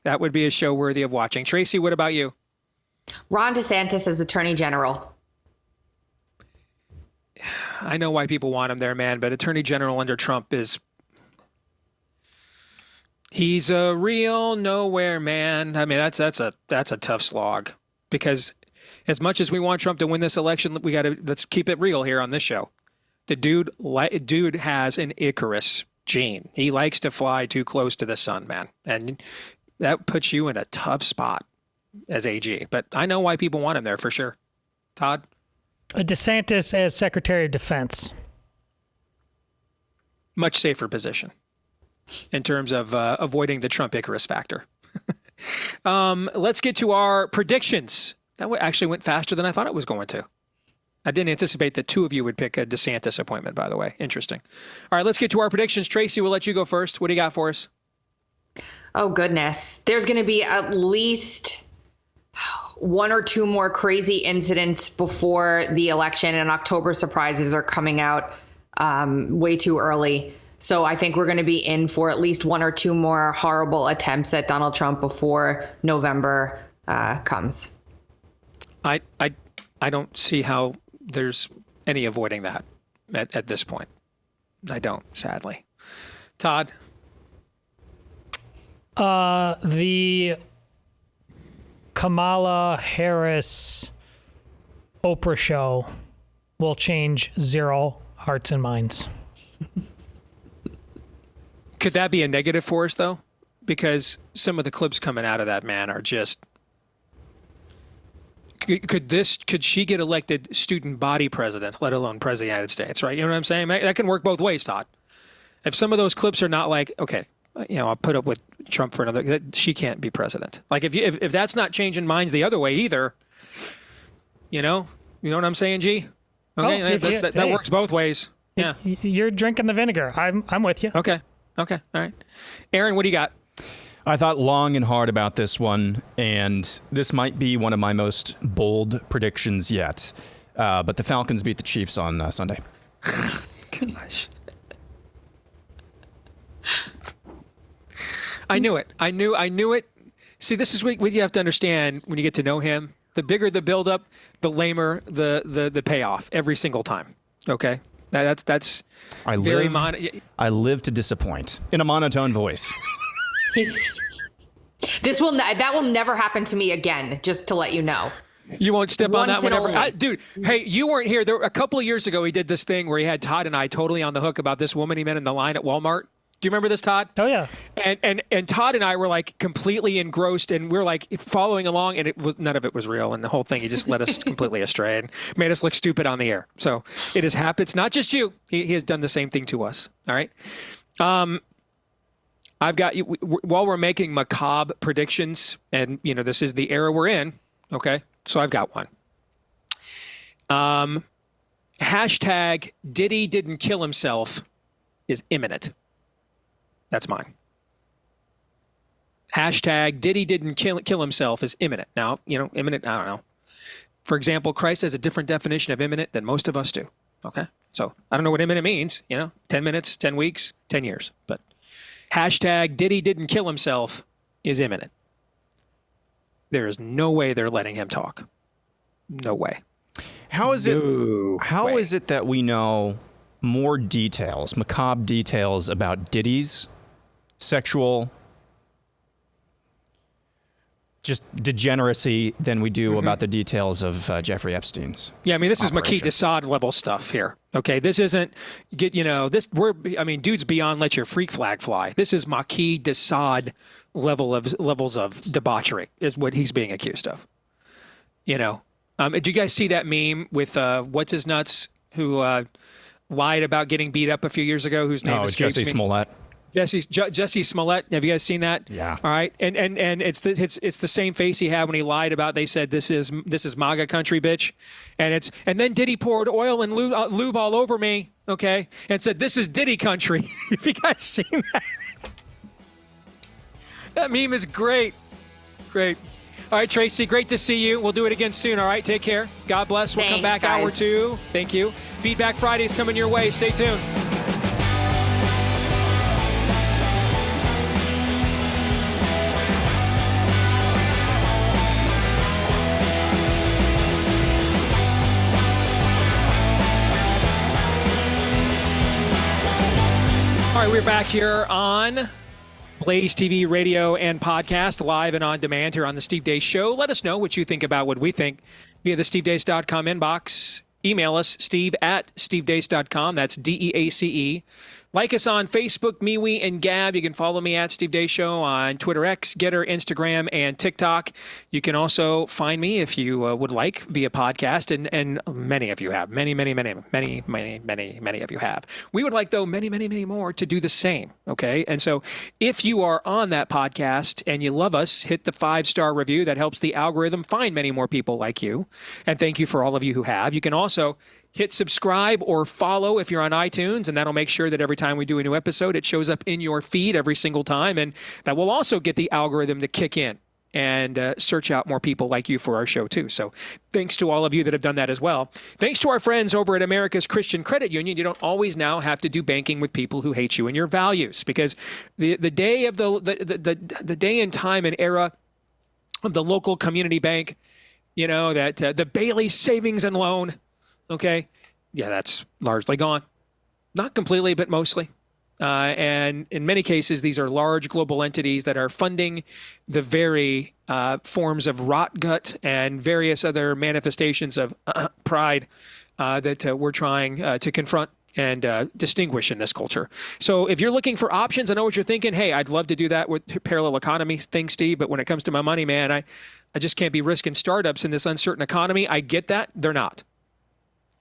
A: Tracy, what about you?
C: Ron DeSantis as Attorney General.
A: I know why people want him there, man, but Attorney General under Trump he's a real nowhere man. I mean, that's a tough slog, because as much as we want Trump to win this election, let's keep it real here on this show. The dude has an Icarus gene. He likes to fly too close to the sun, man. And that puts you in a tough spot as AG. But I know why people want him there for sure. Todd?
D: DeSantis as Secretary of Defense.
A: Much safer position in terms of avoiding the Trump Icarus factor. Let's get to our predictions. That actually went faster than I thought it was going to. I didn't anticipate that two of you would pick a DeSantis appointment, by the way. Interesting. All right, let's get to our predictions. Tracy, we'll let you go first. What do you got for us?
C: Oh, goodness. There's going to be at least one or two more crazy incidents before the election, and October surprises are coming out way too early. So I think we're going to be in for at least one or two more horrible attempts at Donald Trump before November comes.
A: I don't see how there's any avoiding that at this point. I don't, sadly. Todd?
D: The Kamala Harris Oprah show will change zero hearts and minds.
A: Could that be a negative for us, though? Because some of the clips coming out of that, man, are just... Could she get elected student body president, let alone president of the United States, right? You know what I'm saying? That can work both ways, Todd. If some of those clips are not like, okay, I'll put up with Trump for another. She can't be president. Like if that's not changing minds the other way either, you know what I'm saying, G? Okay, that works both ways. Yeah,
D: you're drinking the vinegar. I'm with you.
A: Okay, all right. Aaron, what do you got?
B: I thought long and hard about this one, and this might be one of my most bold predictions yet. But the Falcons beat the Chiefs on Sunday.
A: Gosh. I knew it. I knew it. See, this is what you have to understand when you get to know him. The bigger the buildup, the lamer the payoff every single time. Okay, that's
B: I live to disappoint in a monotone voice.
C: That will never happen to me again. Just to let you know.
A: You won't step on that whenever. Dude, hey, you weren't here. A couple of years ago, he did this thing where he had Todd and I totally on the hook about this woman he met in the line at Walmart. Do you remember this, Todd?
D: Oh, yeah.
A: And Todd and I were like completely engrossed, and we're like following along, and none of it was real. And the whole thing, he just led us completely astray and made us look stupid on the air. So it has happened. It's not just you. He has done the same thing to us. All right. I've got you while we're making macabre predictions, and this is the era we're in. Okay. So I've got one. Hashtag Diddy didn't kill himself is imminent. That's mine. Hashtag Diddy didn't kill himself is imminent. Now, imminent, I don't know. For example, Christ has a different definition of imminent than most of us do. Okay? So I don't know what imminent means, 10 minutes, 10 weeks, 10 years. But hashtag Diddy didn't kill himself is imminent. There is no way they're letting him talk. No way.
B: How is it that we know more details, macabre details about Diddy's sexual just degeneracy than we do about the details of Jeffrey Epstein's?
A: Yeah, I mean, this
B: operation.
A: is Marquis de Sade level stuff here. Okay, this isn't dude's beyond let your freak flag fly. This is Marquis de Sade levels of debauchery is what he's being accused of. Did you guys see that meme with what's his nuts who lied about getting beat up a few years ago? Whose name escapes
B: Jesse
A: me?
B: Smollett.
A: Jesse Smollett. Have you guys seen that?
B: Yeah.
A: All right. And it's the same face he had when he lied about. They said this is MAGA country, bitch, and then Diddy poured oil and lube all over me. Okay, and said this is Diddy country. Have you guys seen that? That meme is great. Great. All right, Tracy, great to see you. We'll do it again soon, all right? Take care. God bless. We'll come back
C: guys.
A: hour 2. Thank you. Feedback Friday is coming your way. Stay tuned. All right, we're back here on Blaze TV, radio, and podcast, live and on demand here on the Steve Deace Show. Let us know what you think about what we think via the stevedeace.com inbox. Email us, steve@stevedeace.com. That's DEACE. Like us on Facebook, MeWe, and Gab. You can follow me at Steve Deace Show on Twitter, X, Getter, Instagram, and TikTok. You can also find me if you would like via podcast, and many of you have. Many of you have. We would like, though, many more to do the same, okay? And so if you are on that podcast and you love us, hit the 5-star review. That helps the algorithm find many more people like you. And thank you for all of you who have. You can also hit subscribe or follow if you're on iTunes, and that'll make sure that every time we do a new episode, it shows up in your feed every single time. And that will also get the algorithm to kick in and search out more people like you for our show, too. So thanks to all of you that have done that as well. Thanks to our friends over at America's Christian Credit Union. You don't always now have to do banking with people who hate you and your values, because the day of the day and time and era of the local community bank, the Bailey Savings and Loan, okay, yeah, that's largely gone. Not completely, but mostly. And in many cases, these are large global entities that are funding the very forms of rot gut and various other manifestations of pride that we're trying to confront and distinguish in this culture. So if you're looking for options, I know what you're thinking. Hey, I'd love to do that with parallel economy thing, Steve, but when it comes to my money, man, I just can't be risking startups in this uncertain economy. I get that. They're not.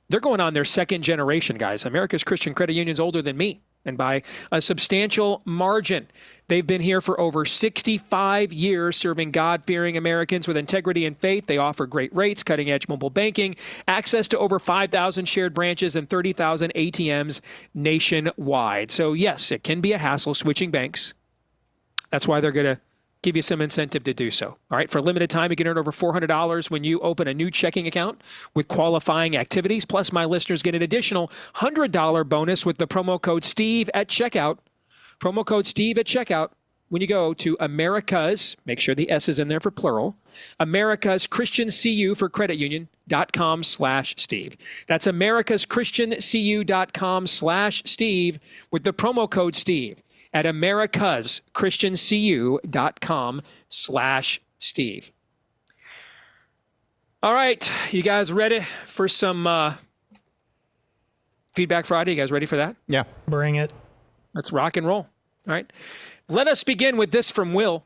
A: They're going on their second generation, guys. America's Christian Credit Union's older than me. and by a substantial margin. They've been here for over 65 years, serving God-fearing Americans with integrity and faith. They offer great rates, cutting-edge mobile banking, access to over 5,000 shared branches and 30,000 ATMs nationwide. So, yes, it can be a hassle switching banks. That's why they're going to give you some incentive to do so. All right, for a limited time, you can earn over $400 when you open a new checking account with qualifying activities. Plus, my listeners get an additional $100 bonus with the promo code STEVE at checkout. Promo code STEVE at checkout when you go to America's, make sure the S is in there for plural, America's Christian CU for credit union.com/Steve. That's America's Christian CU.com/Steve with the promo code STEVE at America's Christian CU.com/Steve. All right, you guys ready for some Feedback Friday? You guys ready for that?
B: Yeah.
D: Bring it.
A: Let's rock and roll. All right. Let us begin with this from Will.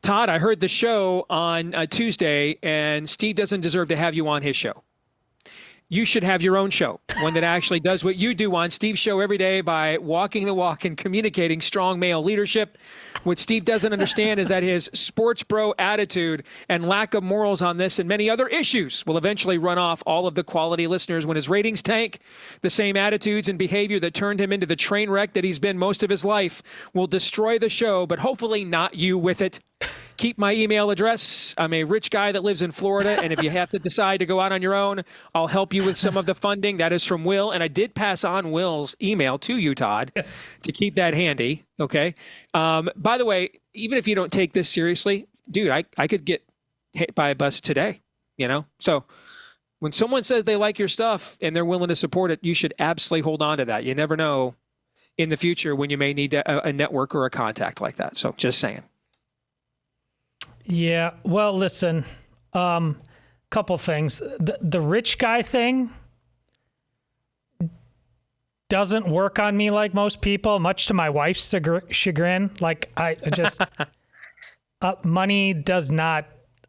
A: Todd, I heard the show on Tuesday, and Steve doesn't deserve to have you on his show. You should have your own show, one that actually does what you do on Steve's show every day by walking the walk and communicating strong male leadership. What Steve doesn't understand is that his sports bro attitude and lack of morals on this and many other issues will eventually run off all of the quality listeners when his ratings tank. The same attitudes and behavior that turned him into the train wreck that he's been most of his life will destroy the show, but hopefully not you with it. Keep my email address. I'm a rich guy that lives in Florida, and if you have to decide to go out on your own, I'll help you with some of the funding. That is from Will, and I did pass on Will's email to you, Todd, to keep that handy, okay? By the way, even if you don't take this seriously, dude, I could get hit by a bus today, you know? So when someone says they like your stuff and they're willing to support it, you should absolutely hold on to that. You never know in the future when you may need a network or a contact like that. So just saying.
D: Yeah, well, listen, couple things. The rich guy thing doesn't work on me like most people, much to my wife's chagrin. Like, I just, money does not,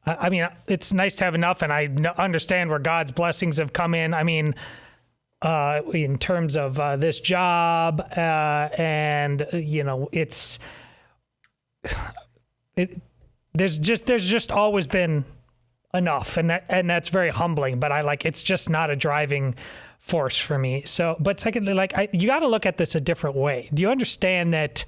D: I mean, it's nice to have enough, and I understand where God's blessings have come in. I mean, in terms of this job, and, you know, there's just always been enough, and that's very humbling, but it's just not a driving force for me. So, but secondly, you got to look at this a different way. Do you understand that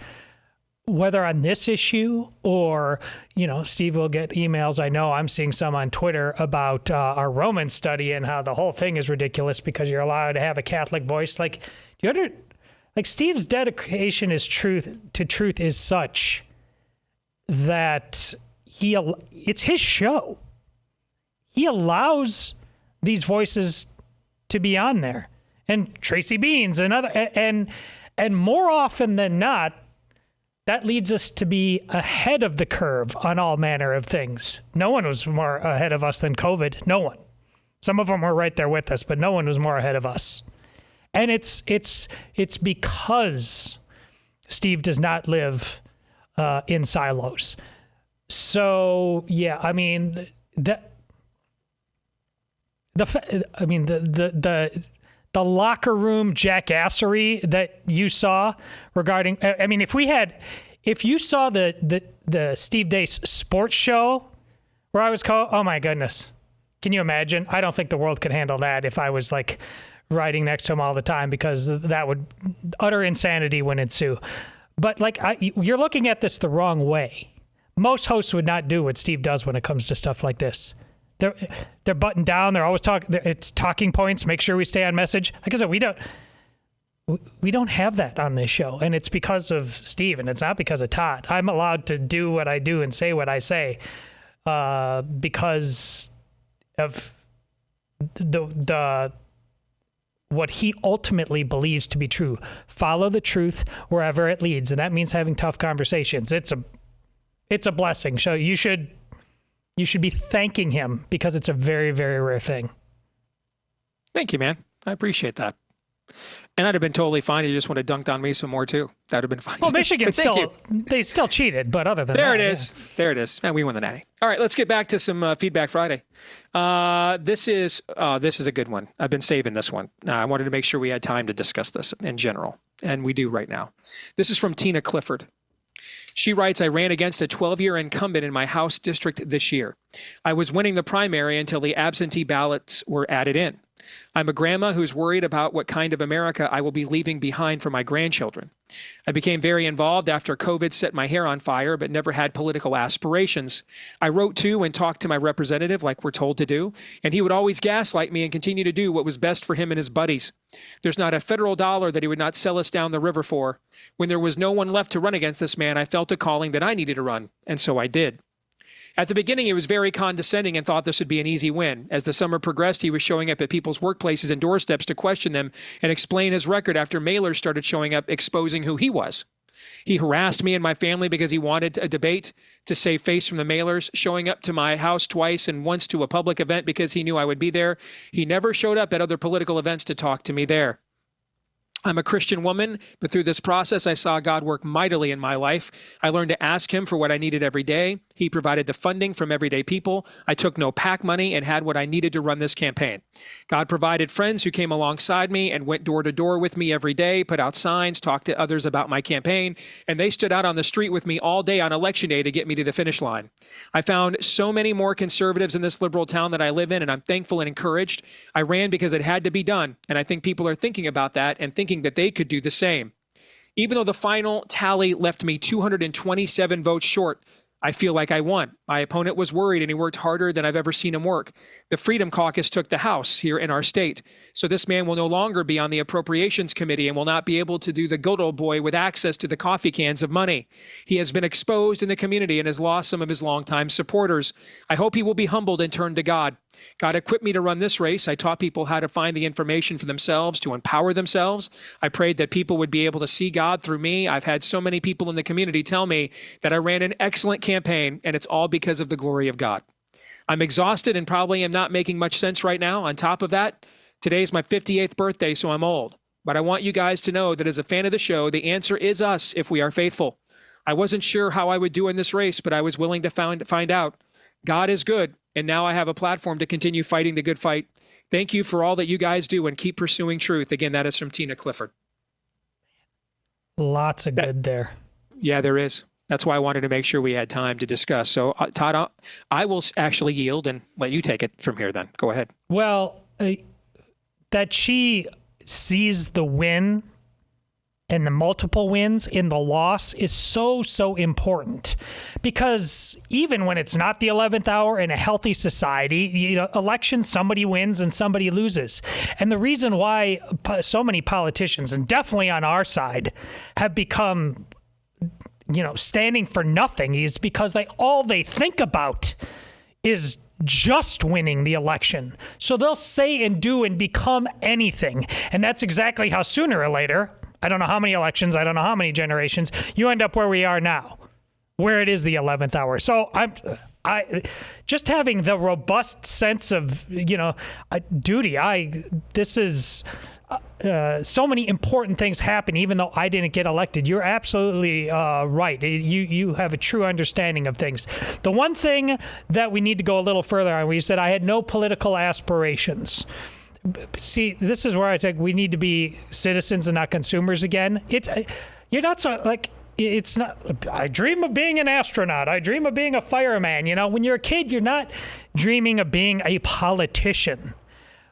D: whether on this issue or, you know, Steve will get emails, I know I'm seeing some on Twitter about our Roman study and how the whole thing is ridiculous because you're allowed to have a Catholic voice. Steve's dedication to truth is such that it's his show. He allows these voices to be on there, and Tracy Beanz and other, and more often than not, that leads us to be ahead of the curve on all manner of things. No one was more ahead of us than COVID. No one. Some of them were right there with us, but no one was more ahead of us. And it's because Steve does not live in silos. So yeah, I mean the locker room jackassery that you saw regarding, I mean, if you saw the Steve Deace sports show where I was oh my goodness, can you imagine? I don't think the world could handle that if I was like riding next to him all the time, because that would utter insanity would ensue. But you're looking at this the wrong way. Most hosts would not do what Steve does when it comes to stuff like this. They're buttoned down. They're always talking. It's talking points. Make sure we stay on message. Like I said, we don't have that on this show, and it's because of Steve, and it's not because of Todd. I'm allowed to do what I do and say what I say because of the what he ultimately believes to be true. Follow the truth wherever it leads, and that means having tough conversations. It's a blessing. So you should be thanking him, because it's a very, very rare thing.
A: Thank you, man. I appreciate that. And I'd have been totally fine. You just would have dunked on me some more too. That'd have been fine.
D: Well,
A: too.
D: Michigan they still cheated, but other than
A: there
D: that,
A: it is. Yeah. There it is. And we won the natty. All right, let's get back to some Feedback Friday. This is a good one. I've been saving this one. I wanted to make sure we had time to discuss this in general, and we do right now. This is from Tina Clifford. She writes, I ran against a 12-year incumbent in my House district this year. I was winning the primary until the absentee ballots were added in. I'm a grandma who's worried about what kind of America I will be leaving behind for my grandchildren. I became very involved after COVID set my hair on fire, but never had political aspirations. I wrote to and talked to my representative like we're told to do, and he would always gaslight me and continue to do what was best for him and his buddies. There's not a federal dollar that he would not sell us down the river for. When there was no one left to run against this man, I felt a calling that I needed to run, and so I did. At the beginning, he was very condescending and thought this would be an easy win. As the summer progressed, he was showing up at people's workplaces and doorsteps to question them and explain his record after mailers started showing up exposing who he was. He harassed me and my family because he wanted a debate to save face from the mailers, showing up to my house twice and once to a public event because he knew I would be there. He never showed up at other political events to talk to me there. I'm a Christian woman, but through this process, I saw God work mightily in my life. I learned to ask him for what I needed every day. He provided the funding from everyday people. I took no PAC money and had what I needed to run this campaign. God provided friends who came alongside me and went door to door with me every day, put out signs, talked to others about my campaign, and they stood out on the street with me all day on election day to get me to the finish line. I found so many more conservatives in this liberal town that I live in, and I'm thankful and encouraged. I ran because it had to be done, and I think people are thinking about that and thinking that they could do the same. Even though the final tally left me 227 votes short, I feel like I won. My opponent was worried and he worked harder than I've ever seen him work. The Freedom Caucus took the House here in our state. So this man will no longer be on the Appropriations Committee and will not be able to do the good old boy with access to the coffee cans of money. He has been exposed in the community and has lost some of his longtime supporters. I hope he will be humbled and turn to God. God equipped me to run this race. I taught people how to find the information for themselves, to empower themselves. I prayed that people would be able to see God through me. I've had so many people in the community tell me that I ran an excellent campaign, and it's all because of the glory of God. I'm exhausted and probably am not making much sense right now. On top of that, today's my 58th birthday, so I'm old. But I want you guys to know that as a fan of the show, the answer is us if we are faithful. I wasn't sure how I would do in this race, but I was willing to find out. God is good, and now I have a platform to continue fighting the good fight. Thank you for all that you guys do and keep pursuing truth. Again, that is from Tina Clifford.
D: Lots of good there.
A: Yeah, there is. That's why I wanted to make sure we had time to discuss. So, Todd, I will actually yield and let you take it from here then. Go ahead.
D: Well, that she sees the win and the multiple wins in the loss is so important, because even when it's not the 11th hour in a healthy society, elections, somebody wins and somebody loses. And the reason why so many politicians, and definitely on our side, have become, standing for nothing is because all they think about is just winning the election. So they'll say and do and become anything. And that's exactly how sooner or later, I don't know how many elections, I don't know how many generations, you end up where we are now, where it is the 11th hour. So I just having the robust sense of, duty. This is so many important things happen, even though I didn't get elected. You're absolutely right. You have a true understanding of things. The one thing that we need to go a little further on, we said I had no political aspirations. See, this is where I think we need to be citizens and not consumers again. You're not so like, it's not, I dream of being an astronaut. I dream of being a fireman. When you're a kid, you're not dreaming of being a politician.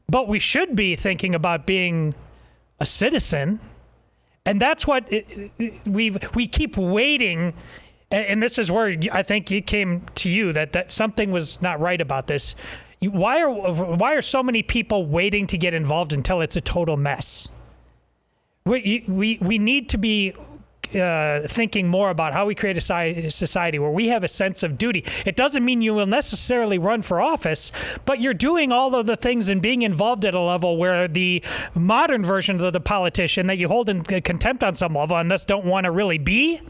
D: But we should be thinking about being a citizen. And that's what we keep waiting. And this is where I think it came to you that something was not right about this. Why are so many people waiting to get involved until it's a total mess? We need to be thinking more about how we create a society where we have a sense of duty. It doesn't mean you will necessarily run for office, but you're doing all of the things and being involved at a level where the modern version of the politician that you hold in contempt on some level and thus don't want to really be,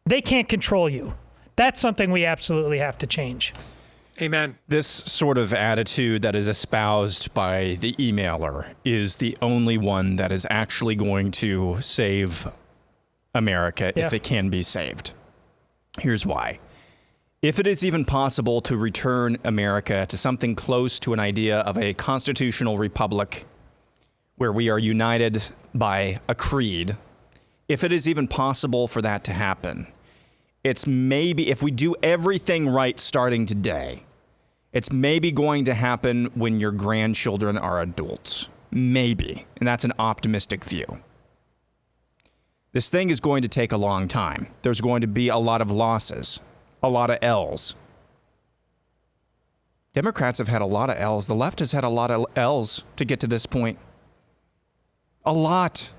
D: they can't control you. That's something we absolutely have to change.
A: Amen.
B: This sort of attitude that is espoused by the emailer is the only one that is actually going to save America if it can be saved. Here's why. If it is even possible to return America to something close to an idea of a constitutional republic where we are united by a creed, if it is even possible for that to happen, it's maybe, if we do everything right starting today, it's maybe going to happen when your grandchildren are adults. Maybe. And that's an optimistic view. This thing is going to take a long time. There's going to be a lot of losses, a lot of L's. Democrats have had a lot of L's. The left has had a lot of L's to get to this point. A lot.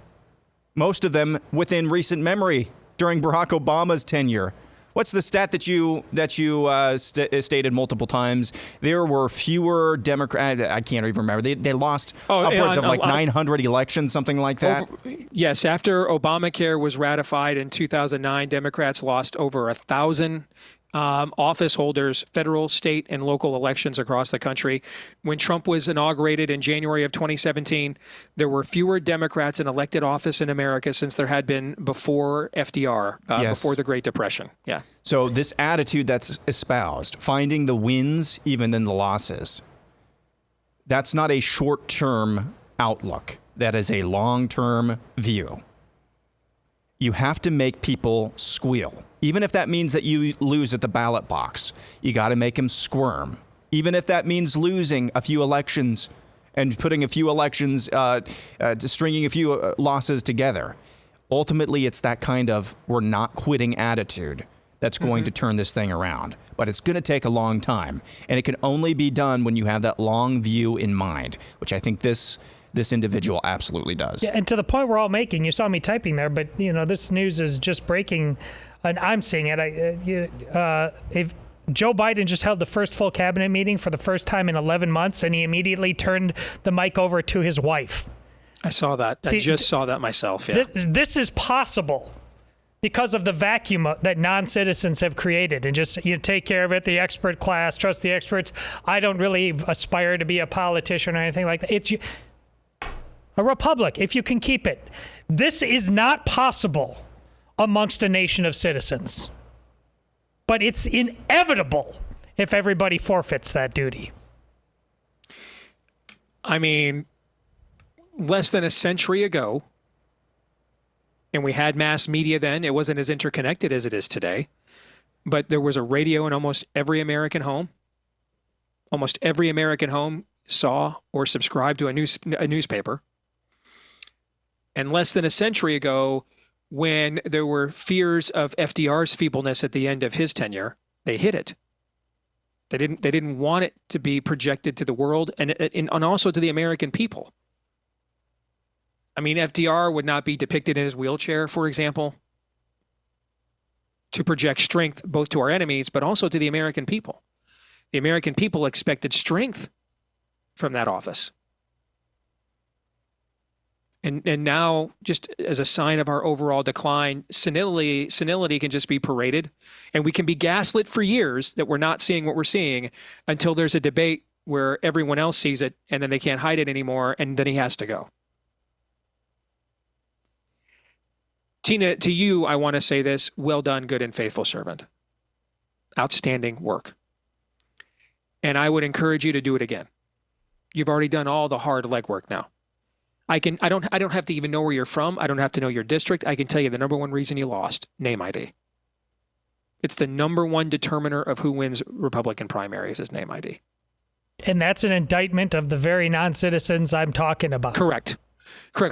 B: Most of them within recent memory during Barack Obama's tenure. What's the stat that you stated multiple times? There were fewer Democrats. I can't even remember. They lost upwards of like 900 elections, something like that.
A: Yes, after Obamacare was ratified in 2009, Democrats lost over 1,000 office holders, federal, state, and local elections across the country. When Trump was inaugurated in January of 2017, there were fewer Democrats in elected office in America since there had been before FDR, before the Great Depression. Yeah.
B: So this attitude that's espoused, finding the wins even in the losses, that's not a short-term outlook. That is a long-term view. You have to make people squeal. Even if that means that you lose at the ballot box, you got to make them squirm. Even if that means losing a few elections and putting a few elections, stringing a few losses together. Ultimately, it's that kind of we're not quitting attitude that's going to turn this thing around. But it's going to take a long time. And it can only be done when you have that long view in mind, which I think this individual absolutely does.
D: Yeah, and to the point we're all making, you saw me typing there, but this news is just breaking, and I'm seeing it. If Joe Biden just held the first full cabinet meeting for the first time in 11 months, and he immediately turned the mic over to his wife.
A: I saw that. I just saw that myself. Yeah.
D: This is possible because of the vacuum that non-citizens have created, and just take care of it. The expert class, trust the experts. I don't really aspire to be a politician or anything like that. It's a republic, if you can keep it. This is not possible amongst a nation of citizens. But it's inevitable if everybody forfeits that duty.
A: I mean, less than a century ago, and we had mass media then, it wasn't as interconnected as it is today, but there was a radio in almost every American home. Almost every American home saw or subscribed to a newspaper. And less than a century ago, when there were fears of FDR's feebleness at the end of his tenure, they hid it. They didn't want it to be projected to the world and also to the American people. I mean, FDR would not be depicted in his wheelchair, for example, to project strength both to our enemies, but also to the American people. The American people expected strength from that office. And now, just as a sign of our overall decline, senility can just be paraded, and we can be gaslit for years that we're not seeing what we're seeing until there's a debate where everyone else sees it, and then they can't hide it anymore, and then he has to go. Tina, to you, I want to say this: well done, good and faithful servant. Outstanding work. And I would encourage you to do it again. You've already done all the hard legwork now. I don't have to even know where you're from. I don't have to know your district. I can tell you the number one reason you lost: name ID. It's the number one determiner of who wins Republican primaries is name ID.
D: And that's an indictment of the very non-citizens I'm talking about.
A: Correct.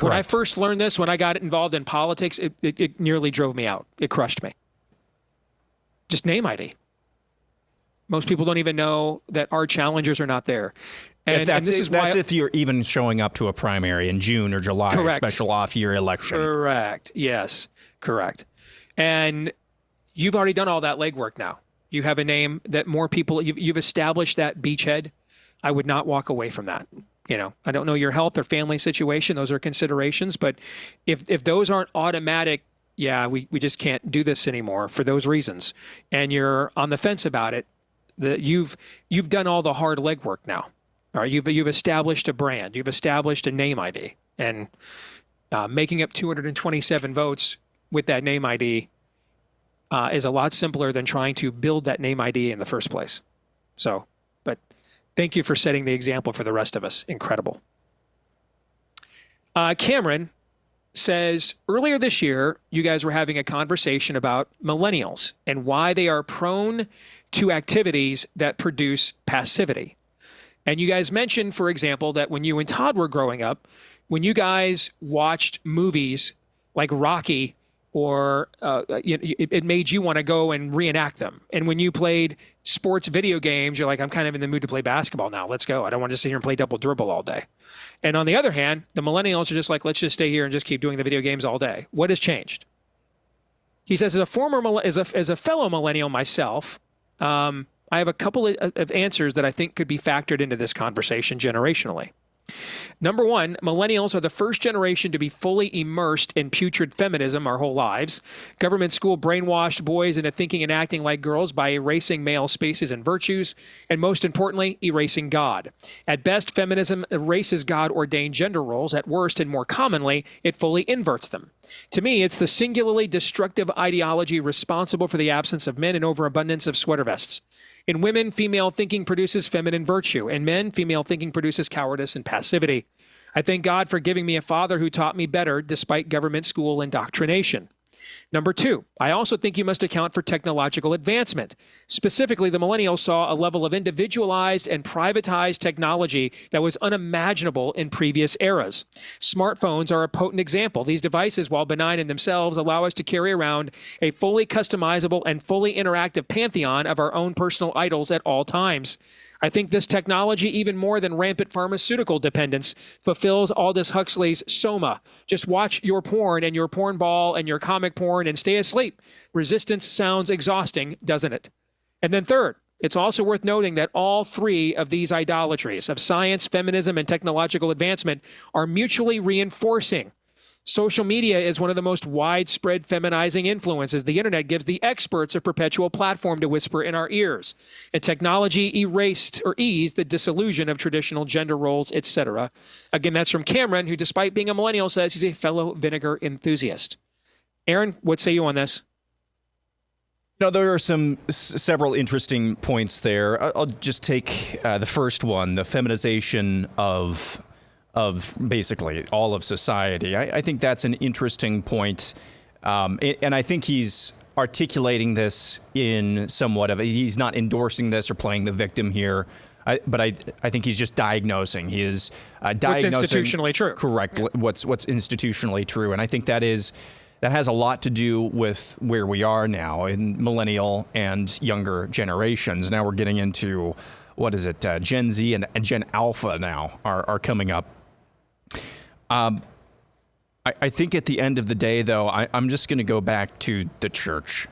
A: When I first learned this, when I got involved in politics, it nearly drove me out. It crushed me. Just name ID. Most people don't even know that our challengers are not there. And
B: that's
A: this is why,
B: if you're even showing up to a primary in June or July, a special off-year election.
A: Correct. Yes, correct. And you've already done all that legwork now. You have a name that more people, you've established that beachhead. I would not walk away from that. I don't know your health or family situation. Those are considerations. But if those aren't automatic, we just can't do this anymore for those reasons, and you're on the fence about it, You've done all the hard legwork now. All right, you've established a brand, you've established a name ID, and making up 227 votes with that name ID is a lot simpler than trying to build that name ID in the first place. So, but thank you for setting the example for the rest of us. Incredible. Cameron says, earlier this year, you guys were having a conversation about millennials and why they are prone to activities that produce passivity. And you guys mentioned, for example, that when you and Todd were growing up, when you guys watched movies like Rocky, or it made you want to go and reenact them. And when you played sports video games, you're like, I'm kind of in the mood to play basketball now. Let's go. I don't want to sit here and play double dribble all day. And on the other hand, the millennials are just like, let's just stay here and just keep doing the video games all day. What has changed? He says, as a fellow millennial myself, I have a couple of answers that I think could be factored into this conversation generationally. Number one, millennials are the first generation to be fully immersed in putrid feminism our whole lives. Government school brainwashed boys into thinking and acting like girls by erasing male spaces and virtues, and most importantly, erasing God. At best, feminism erases God-ordained gender roles. At worst, and more commonly, it fully inverts them. To me, it's the singularly destructive ideology responsible for the absence of men and overabundance of sweater vests. In women, female thinking produces feminine virtue. In men, female thinking produces cowardice and passivity. I thank God for giving me a father who taught me better despite government school indoctrination. Number two, I also think you must account for technological advancement. Specifically, the millennials saw a level of individualized and privatized technology that was unimaginable in previous eras. Smartphones are a potent example. These devices, while benign in themselves, allow us to carry around a fully customizable and fully interactive pantheon of our own personal idols at all times. I think this technology, even more than rampant pharmaceutical dependence, fulfills Aldous Huxley's Soma. Just watch your porn and your porn ball and your comic porn and stay asleep. Resistance sounds exhausting, doesn't it? And then third, it's also worth noting that all three of these idolatries of science, feminism, and technological advancement are mutually reinforcing. Social media is one of the most widespread feminizing influences. The internet gives the experts a perpetual platform to whisper in our ears. And technology erased or eased the disillusion of traditional gender roles, etc. Again, that's from Cameron, who, despite being a millennial, says he's a fellow vinegar enthusiast. Aaron, what say you on this?
B: No, there are several interesting points there. I'll just take the first one, the feminization of basically all of society. I think that's an interesting point. And I think he's articulating this in somewhat of he's not endorsing this or playing the victim here. But I think he's just diagnosing. He is diagnosing
A: what's institutionally true.
B: Correct. Yeah. What's institutionally true. And I think that has a lot to do with where we are now in millennial and younger generations. Now we're getting into, what is it, Gen Z and Gen Alpha now are coming up. I think at the end of the day, though, I'm just going to go back to the church.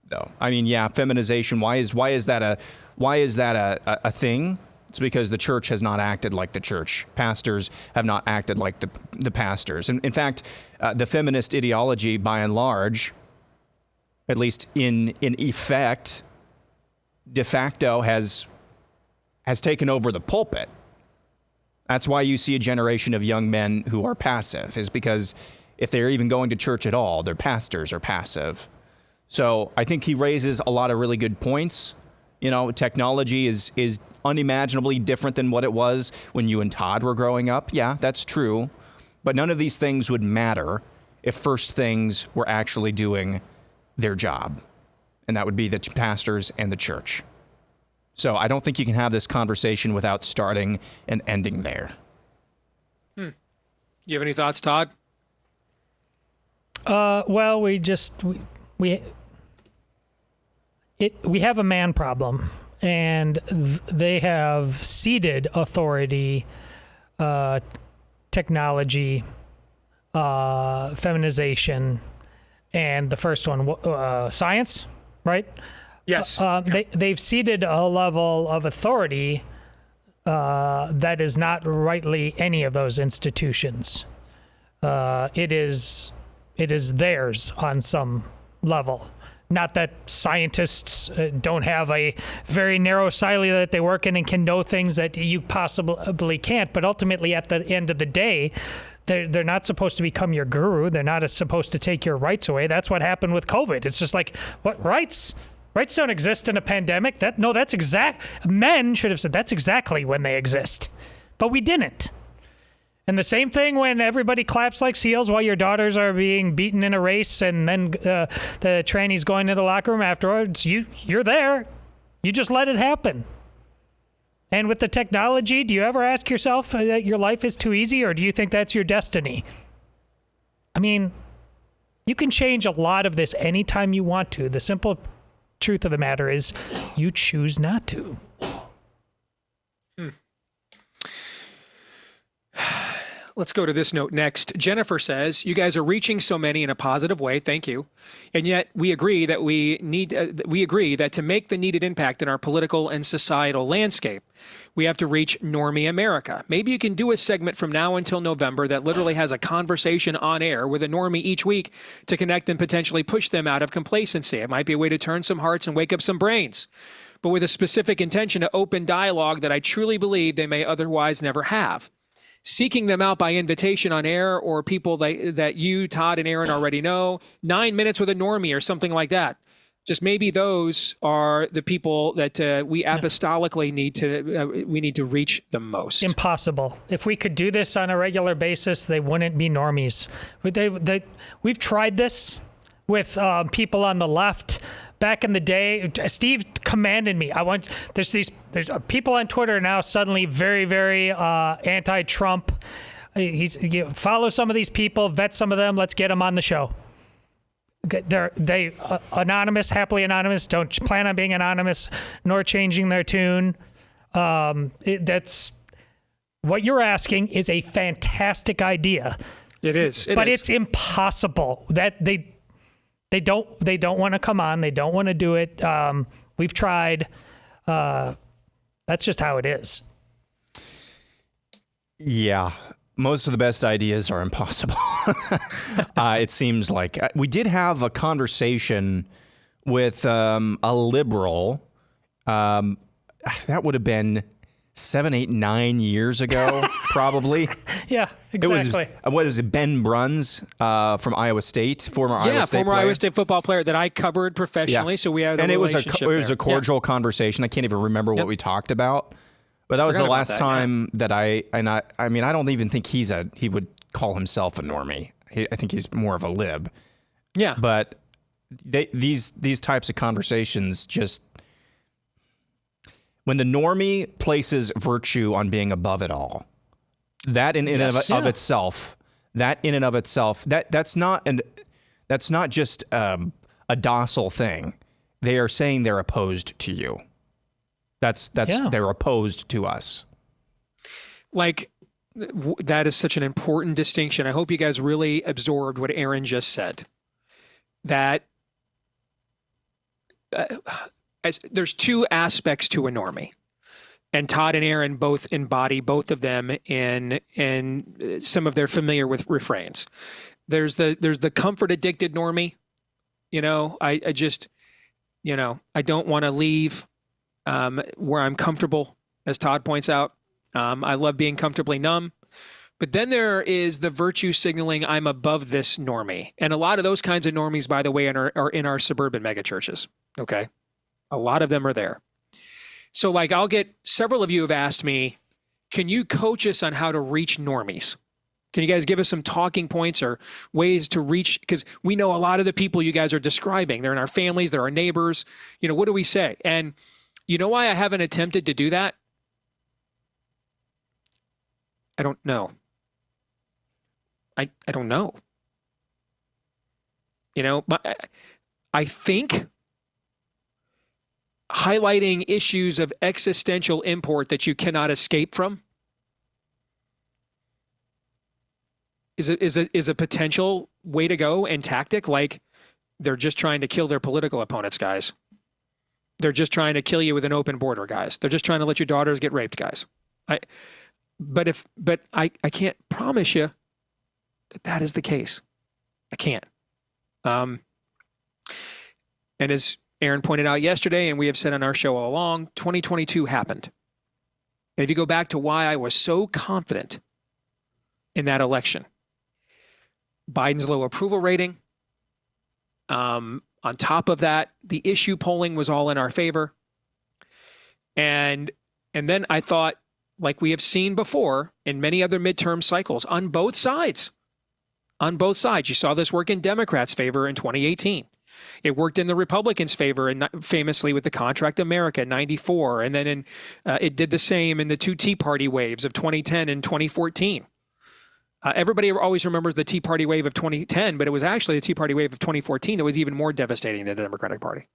B: Though I mean, yeah, feminization. Why is that a thing? It's because the church has not acted like the church. Pastors have not acted like the pastors. And in fact, the feminist ideology, by and large, at least in effect, de facto has taken over the pulpit. That's why you see a generation of young men who are passive, is because if they're even going to church at all, their pastors are passive. So I think he raises a lot of really good points. You know, technology is unimaginably different than what it was when you and Todd were growing up. Yeah, that's true. But none of these things would matter if first things were actually doing their job. And that would be the pastors and the church. So I don't think you can have this conversation without starting and ending there.
A: You have any thoughts, Todd?
D: Well, we have a man problem, and they have ceded authority, technology, feminization, and the first one, science, right?
A: Yes.
D: They've ceded a level of authority that is not rightly any of those institutions. It is theirs on some level. Not that scientists don't have a very narrow silo that they work in and can know things that you possibly can't, but ultimately at the end of the day, they're not supposed to become your guru. They're not supposed to take your rights away. That's what happened with COVID. It's just like, what rights? Rights don't exist in a pandemic. Men should have said that's exactly when they exist, but we didn't. And the same thing when everybody claps like seals while your daughters are being beaten in a race, and then the tranny's going to the locker room afterwards. You're there. You just let it happen. And with the technology, do you ever ask yourself that your life is too easy, or do you think that's your destiny? I mean, you can change a lot of this anytime you want to. The simple truth of the matter is you choose not to.
A: Let's go to this note next. Jennifer says, you guys are reaching so many in a positive way. Thank you. And yet we agree that that to make the needed impact in our political and societal landscape, we have to reach normie America. Maybe you can do a segment from now until November that literally has a conversation on air with a normie each week to connect and potentially push them out of complacency. It might be a way to turn some hearts and wake up some brains, but with a specific intention to open dialogue that I truly believe they may otherwise never have. Seeking them out by invitation on air, or people that you, Todd, and Aaron already know, 9 minutes with a normie or something like that. Just maybe those are the people that we apostolically need to reach the most.
D: Impossible. If we could do this on a regular basis, they wouldn't be normies. We've tried this with people on the left. Back in the day, Steve commanded me. There's people on Twitter now suddenly very, very anti-Trump. Follow some of these people, vet some of them. Let's get them on the show. They anonymous, happily anonymous. Don't plan on being anonymous, nor changing their tune. That's what you're asking is a fantastic idea.
A: It is,
D: but it's impossible. That They don't want to come on. They don't want to do it. We've tried. That's just how it is.
B: Yeah. Most of the best ideas are impossible. It seems like. We did have a conversation with a liberal. That would have been 7, 8, 9 years ago, probably.
D: Yeah, exactly.
B: What is it, Ben Bruns from Iowa State, former Iowa State player?
A: Iowa State football player that I covered professionally. Yeah. So we had a relationship.
B: It was a cordial conversation. I can't even remember what we talked about, but that was the last time that I don't even think he would call himself a normie. I think he's more of a lib.
A: Yeah.
B: But these types of conversations just. When the normie places virtue on being above it all, that in and of itself, that's not just a docile thing. They are saying they're opposed to you. They're opposed to us.
A: Like, that is such an important distinction. I hope you guys really absorbed what Aaron just said. That. There's two aspects to a normie, and Todd and Aaron both embody both of them in some of their familiar with refrains. There's the comfort addicted normie. I don't want to leave where I'm comfortable, as Todd points out. I love being comfortably numb. But then there is the virtue signaling, I'm above this normie. And a lot of those kinds of normies, by the way, are in our suburban megachurches. Okay. A lot of them are there. So I'll get several of you have asked me, can you coach us on how to reach normies? Can you guys give us some talking points or ways to reach? Because we know a lot of the people you guys are describing. They're in our families. They're our neighbors. What do we say? And you know why I haven't attempted to do that? I don't know. I don't know. I think highlighting issues of existential import that you cannot escape from is a potential way to go and tactic. Like, they're just trying to kill their political opponents, guys. They're just trying to kill you with an open border, guys. They're just trying to let your daughters get raped, guys. But I can't promise you that is the case. I can't. And as Aaron pointed out yesterday, and we have said on our show all along, 2022 happened. And if you go back to why I was so confident in that election, Biden's low approval rating, on top of that, the issue polling was all in our favor. And then I thought, like we have seen before in many other midterm cycles, on both sides, you saw this work in Democrats' favor in 2018. It worked in the Republicans' favor, and famously with the Contract America in 94. And then it did the same in the two Tea Party waves of 2010 and 2014. Everybody always remembers the Tea Party wave of 2010, but it was actually the Tea Party wave of 2014 that was even more devastating than the Democratic Party.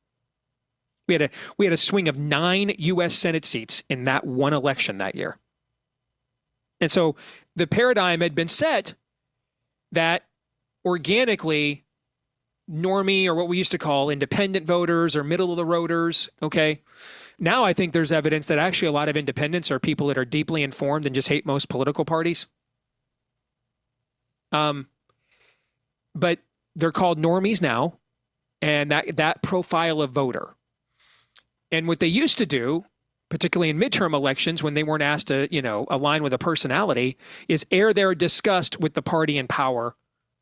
A: We had a swing of 9 U.S. Senate seats in that one election that year. And so the paradigm had been set that organically normie, or what we used to call independent voters or middle of the roaders, okay? Now I think there's evidence that actually a lot of independents are people that are deeply informed and just hate most political parties. But they're called normies now, and that profile of voter. And what they used to do, particularly in midterm elections when they weren't asked to, align with a personality, is air their disgust with the party in power.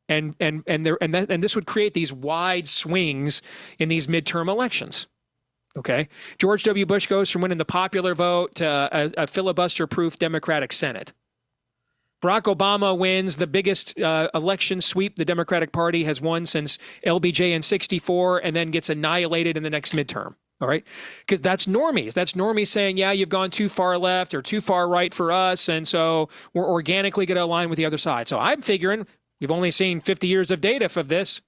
A: And this would create these wide swings in these midterm elections. Okay. George W. Bush goes from winning the popular vote to a filibuster-proof Democratic Senate. Barack Obama wins the biggest election sweep the Democratic Party has won since LBJ in 64, and then gets annihilated in the next midterm. All right. Because that's normies. That's normies saying, yeah, you've gone too far left or too far right for us. And so we're organically going to align with the other side. So I'm figuring we've only seen 50 years of data for this.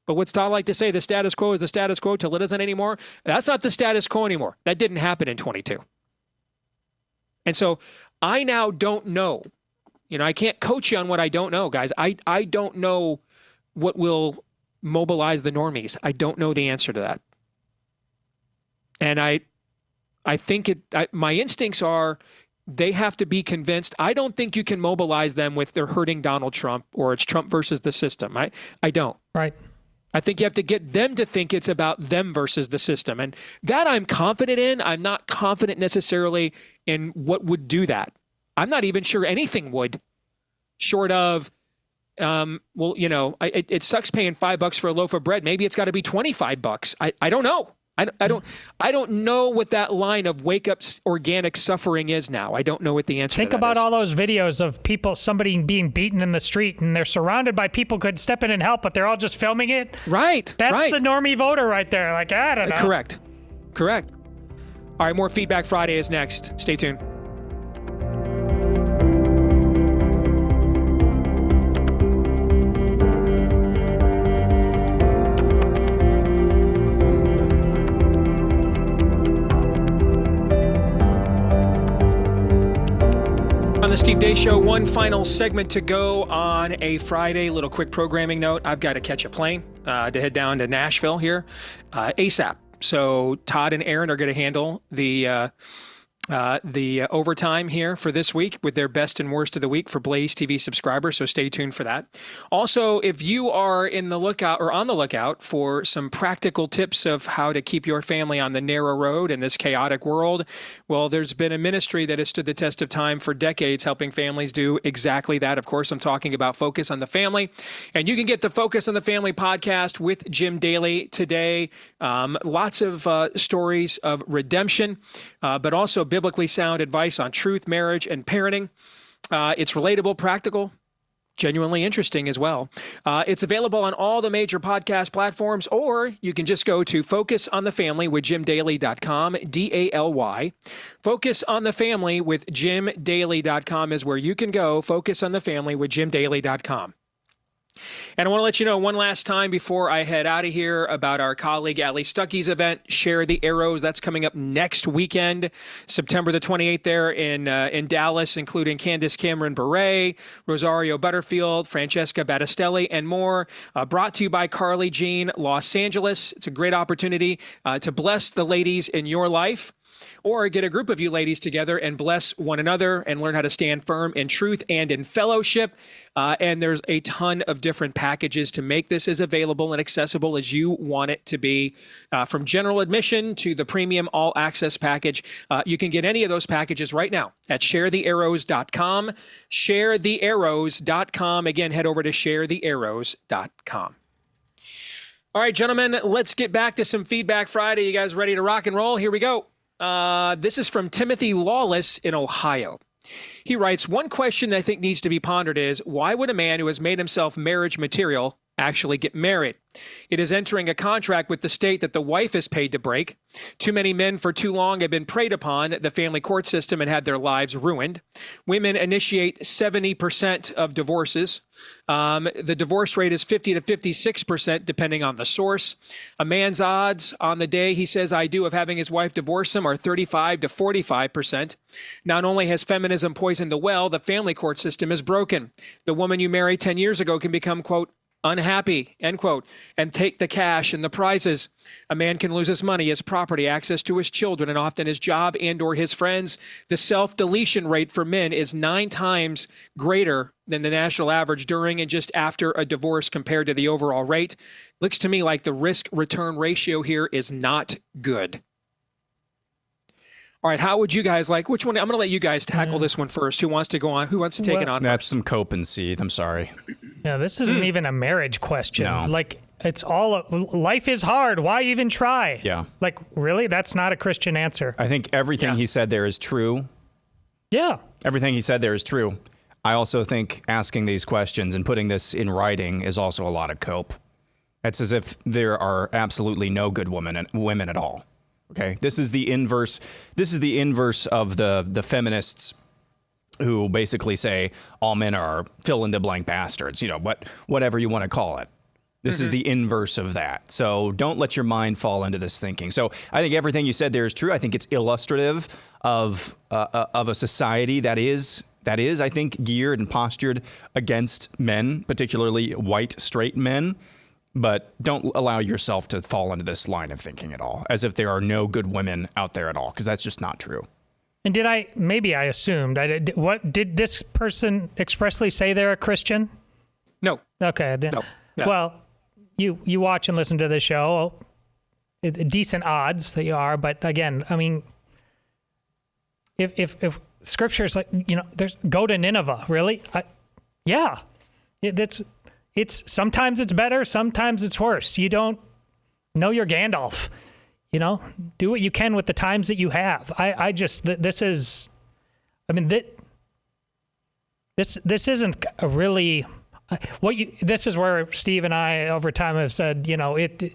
A: But what's Todd like to say? The status quo is the status quo till it isn't anymore. That's not the status quo anymore. That didn't happen in 22. And so I now don't know. I can't coach you on what I don't know, guys. I don't know what will mobilize the normies. I don't know the answer to that. And I think my instincts are they have to be convinced. I don't think you can mobilize them with they're hurting Donald Trump or it's Trump versus the system. I don't.
D: Right.
A: I think you have to get them to think it's about them versus the system. And that I'm confident in. I'm not confident necessarily in what would do that. I'm not even sure anything would, short of, it sucks paying $5 for a loaf of bread. Maybe it's got to be $25. I don't know. I don't know what that line of wake up organic suffering is now. I don't know what the answer
D: Think
A: to that
D: about
A: is.
D: all those videos of somebody being beaten in the street, and they're surrounded by people who could step in and help, but they're all just filming it.
A: Right.
D: That's the normie voter right there. Like, I don't know.
A: Correct. All right, more Feedback Friday is next. Stay tuned. On the Steve Deace Show, one final segment to go on a Friday. Little quick programming note. I've got to catch a plane to head down to Nashville here ASAP. So Todd and Aaron are going to handle the overtime here for this week with their best and worst of the week for Blaze TV subscribers. So stay tuned for that. Also, if you are on the lookout for some practical tips of how to keep your family on the narrow road in this chaotic world, well, there's been a ministry that has stood the test of time for decades, helping families do exactly that. Of course, I'm talking about Focus on the Family. And you can get the Focus on the Family podcast with Jim Daly today. Lots of stories of redemption, but also biblically sound advice on truth, marriage, and parenting. It's relatable, practical, genuinely interesting as well. It's available on all the major podcast platforms, or you can just go to focusonthefamilywithjimdaly.com, DALY. Focusonthefamilywithjimdaly.com is where you can go. Focusonthefamilywithjimdaly.com. And I want to let you know one last time before I head out of here about our colleague Ali Stuckey's event, Share the Arrows. That's coming up next weekend, September the 28th there in Dallas, including Candace Cameron Bure, Rosario Butterfield, Francesca Battistelli, and more. Brought to you by Carly Jean, Los Angeles. It's a great opportunity to bless the ladies in your life or get a group of you ladies together and bless one another and learn how to stand firm in truth and in fellowship. And there's a ton of different packages to make this as available and accessible as you want it to be, from general admission to the premium all access package. You can get any of those packages right now at sharethearrows.com. Sharethearrows.com. Again, head over to sharethearrows.com. All right, gentlemen, let's get back to some Feedback Friday. You guys ready to rock and roll? Here we go. This is from Timothy Lawless in Ohio. He writes, one question that I think needs to be pondered is, why would a man who has made himself marriage material actually get married? It is entering a contract with the state that the wife is paid to break. Too many men for too long have been preyed upon the family court system and had their lives ruined. Women initiate 70% of divorces. The divorce rate is 50 to 56%, depending on the source. A man's odds on the day he says I do of having his wife divorce him are 35 to 45%. Not only has feminism poisoned the well, the family court system is broken. The woman you married 10 years ago can become, quote, unhappy, end quote, and take the cash and the prizes. A man can lose his money, his property, access to his children, and often his job and or his friends. The self-deletion rate for men is 9 times greater than the national average during and just after a divorce compared to the overall rate. Looks to me like the risk-return ratio here is not good. All right, how would you guys like, which one? I'm going to let you guys tackle this one first. Who wants to go on? Who wants to take it on?
B: That's some cope and seethe. I'm sorry.
D: Yeah, this isn't even a marriage question.
B: No.
D: Like, it's all, life is hard. Why even try?
B: Yeah.
D: Like, really? That's not a Christian answer.
B: I think everything he said there is true.
D: Yeah.
B: Everything he said there is true. I also think asking these questions and putting this in writing is also a lot of cope. It's as if there are absolutely no good women at all. Okay, this is the inverse. This is the inverse of the feminists who basically say all men are fill in the blank bastards. You know, whatever you want to call it. This is the inverse of that. So don't let your mind fall into this thinking. So I think everything you said there is true. I think it's illustrative of a society that is I think geared and postured against men, particularly white straight men. But don't allow yourself to fall into this line of thinking at all, as if there are no good women out there at all, because that's just not true.
D: And maybe I assumed, what did this person expressly say they're a Christian?
A: No.
D: Okay.
A: No.
D: Well, you watch and listen to the show, decent odds that you are, but again, I mean, if scripture is like, there's go to Nineveh, really? Yeah. It's sometimes it's better, sometimes it's worse. You don't know your Gandalf. Do what you can with the times that you have. This isn't a really this is where Steve and I over time have said, the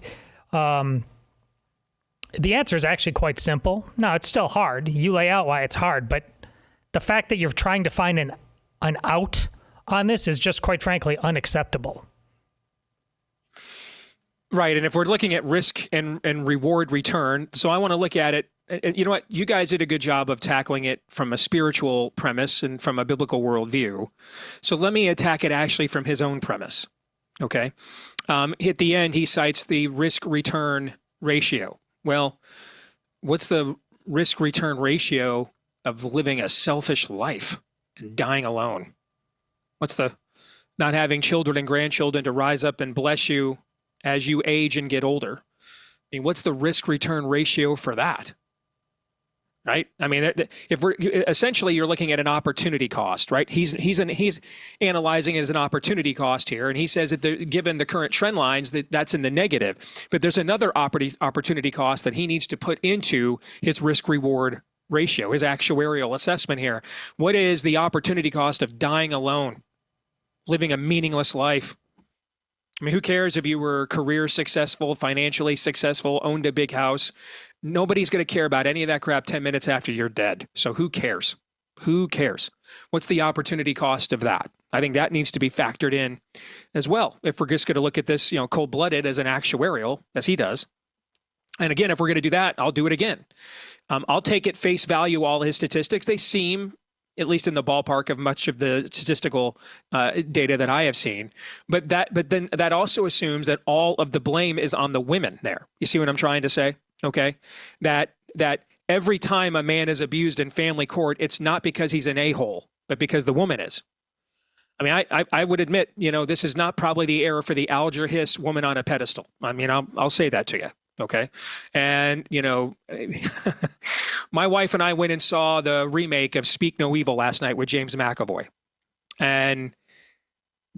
D: answer is actually quite simple. No, it's still hard. You lay out why it's hard, but the fact that you're trying to find an out on this is just, quite frankly, unacceptable.
A: Right. And if we're looking at risk and reward return, so I want to look at it. And you know what? You guys did a good job of tackling it from a spiritual premise and from a biblical worldview. So let me attack it actually from his own premise. Okay. At the end, he cites the risk return ratio. Well, what's the risk return ratio of living a selfish life and dying alone? What's the not having children and grandchildren to rise up and bless you as you age and get older? I mean, what's the risk return ratio for that? Right? I mean, if we're essentially you're looking at an opportunity cost, right? He's analyzing it as an opportunity cost here, and he says that given the current trend lines, that's in the negative. But there's another opportunity cost that he needs to put into his risk reward ratio, his actuarial assessment here. What is the opportunity cost of dying alone, living a meaningless life? I mean, who cares if you were career successful, financially successful, owned a big house? Nobody's going to care about any of that crap 10 minutes after you're dead. So who cares? Who cares? What's the opportunity cost of that? I think that needs to be factored in as well. If we're just going to look at this, cold-blooded as an actuarial, as he does. And again, if we're going to do that, I'll do it again. I'll take at face value all his statistics. They seem, at least in the ballpark of much of the statistical data that I have seen. But then that also assumes that all of the blame is on the women there. You see what I'm trying to say? Okay, that every time a man is abused in family court, it's not because he's an a-hole, but because the woman is. I mean, I would admit, this is not probably the era for the Alger Hiss woman on a pedestal. I mean, I'll say that to you. Okay. And, my wife and I went and saw the remake of Speak No Evil last night with James McAvoy. And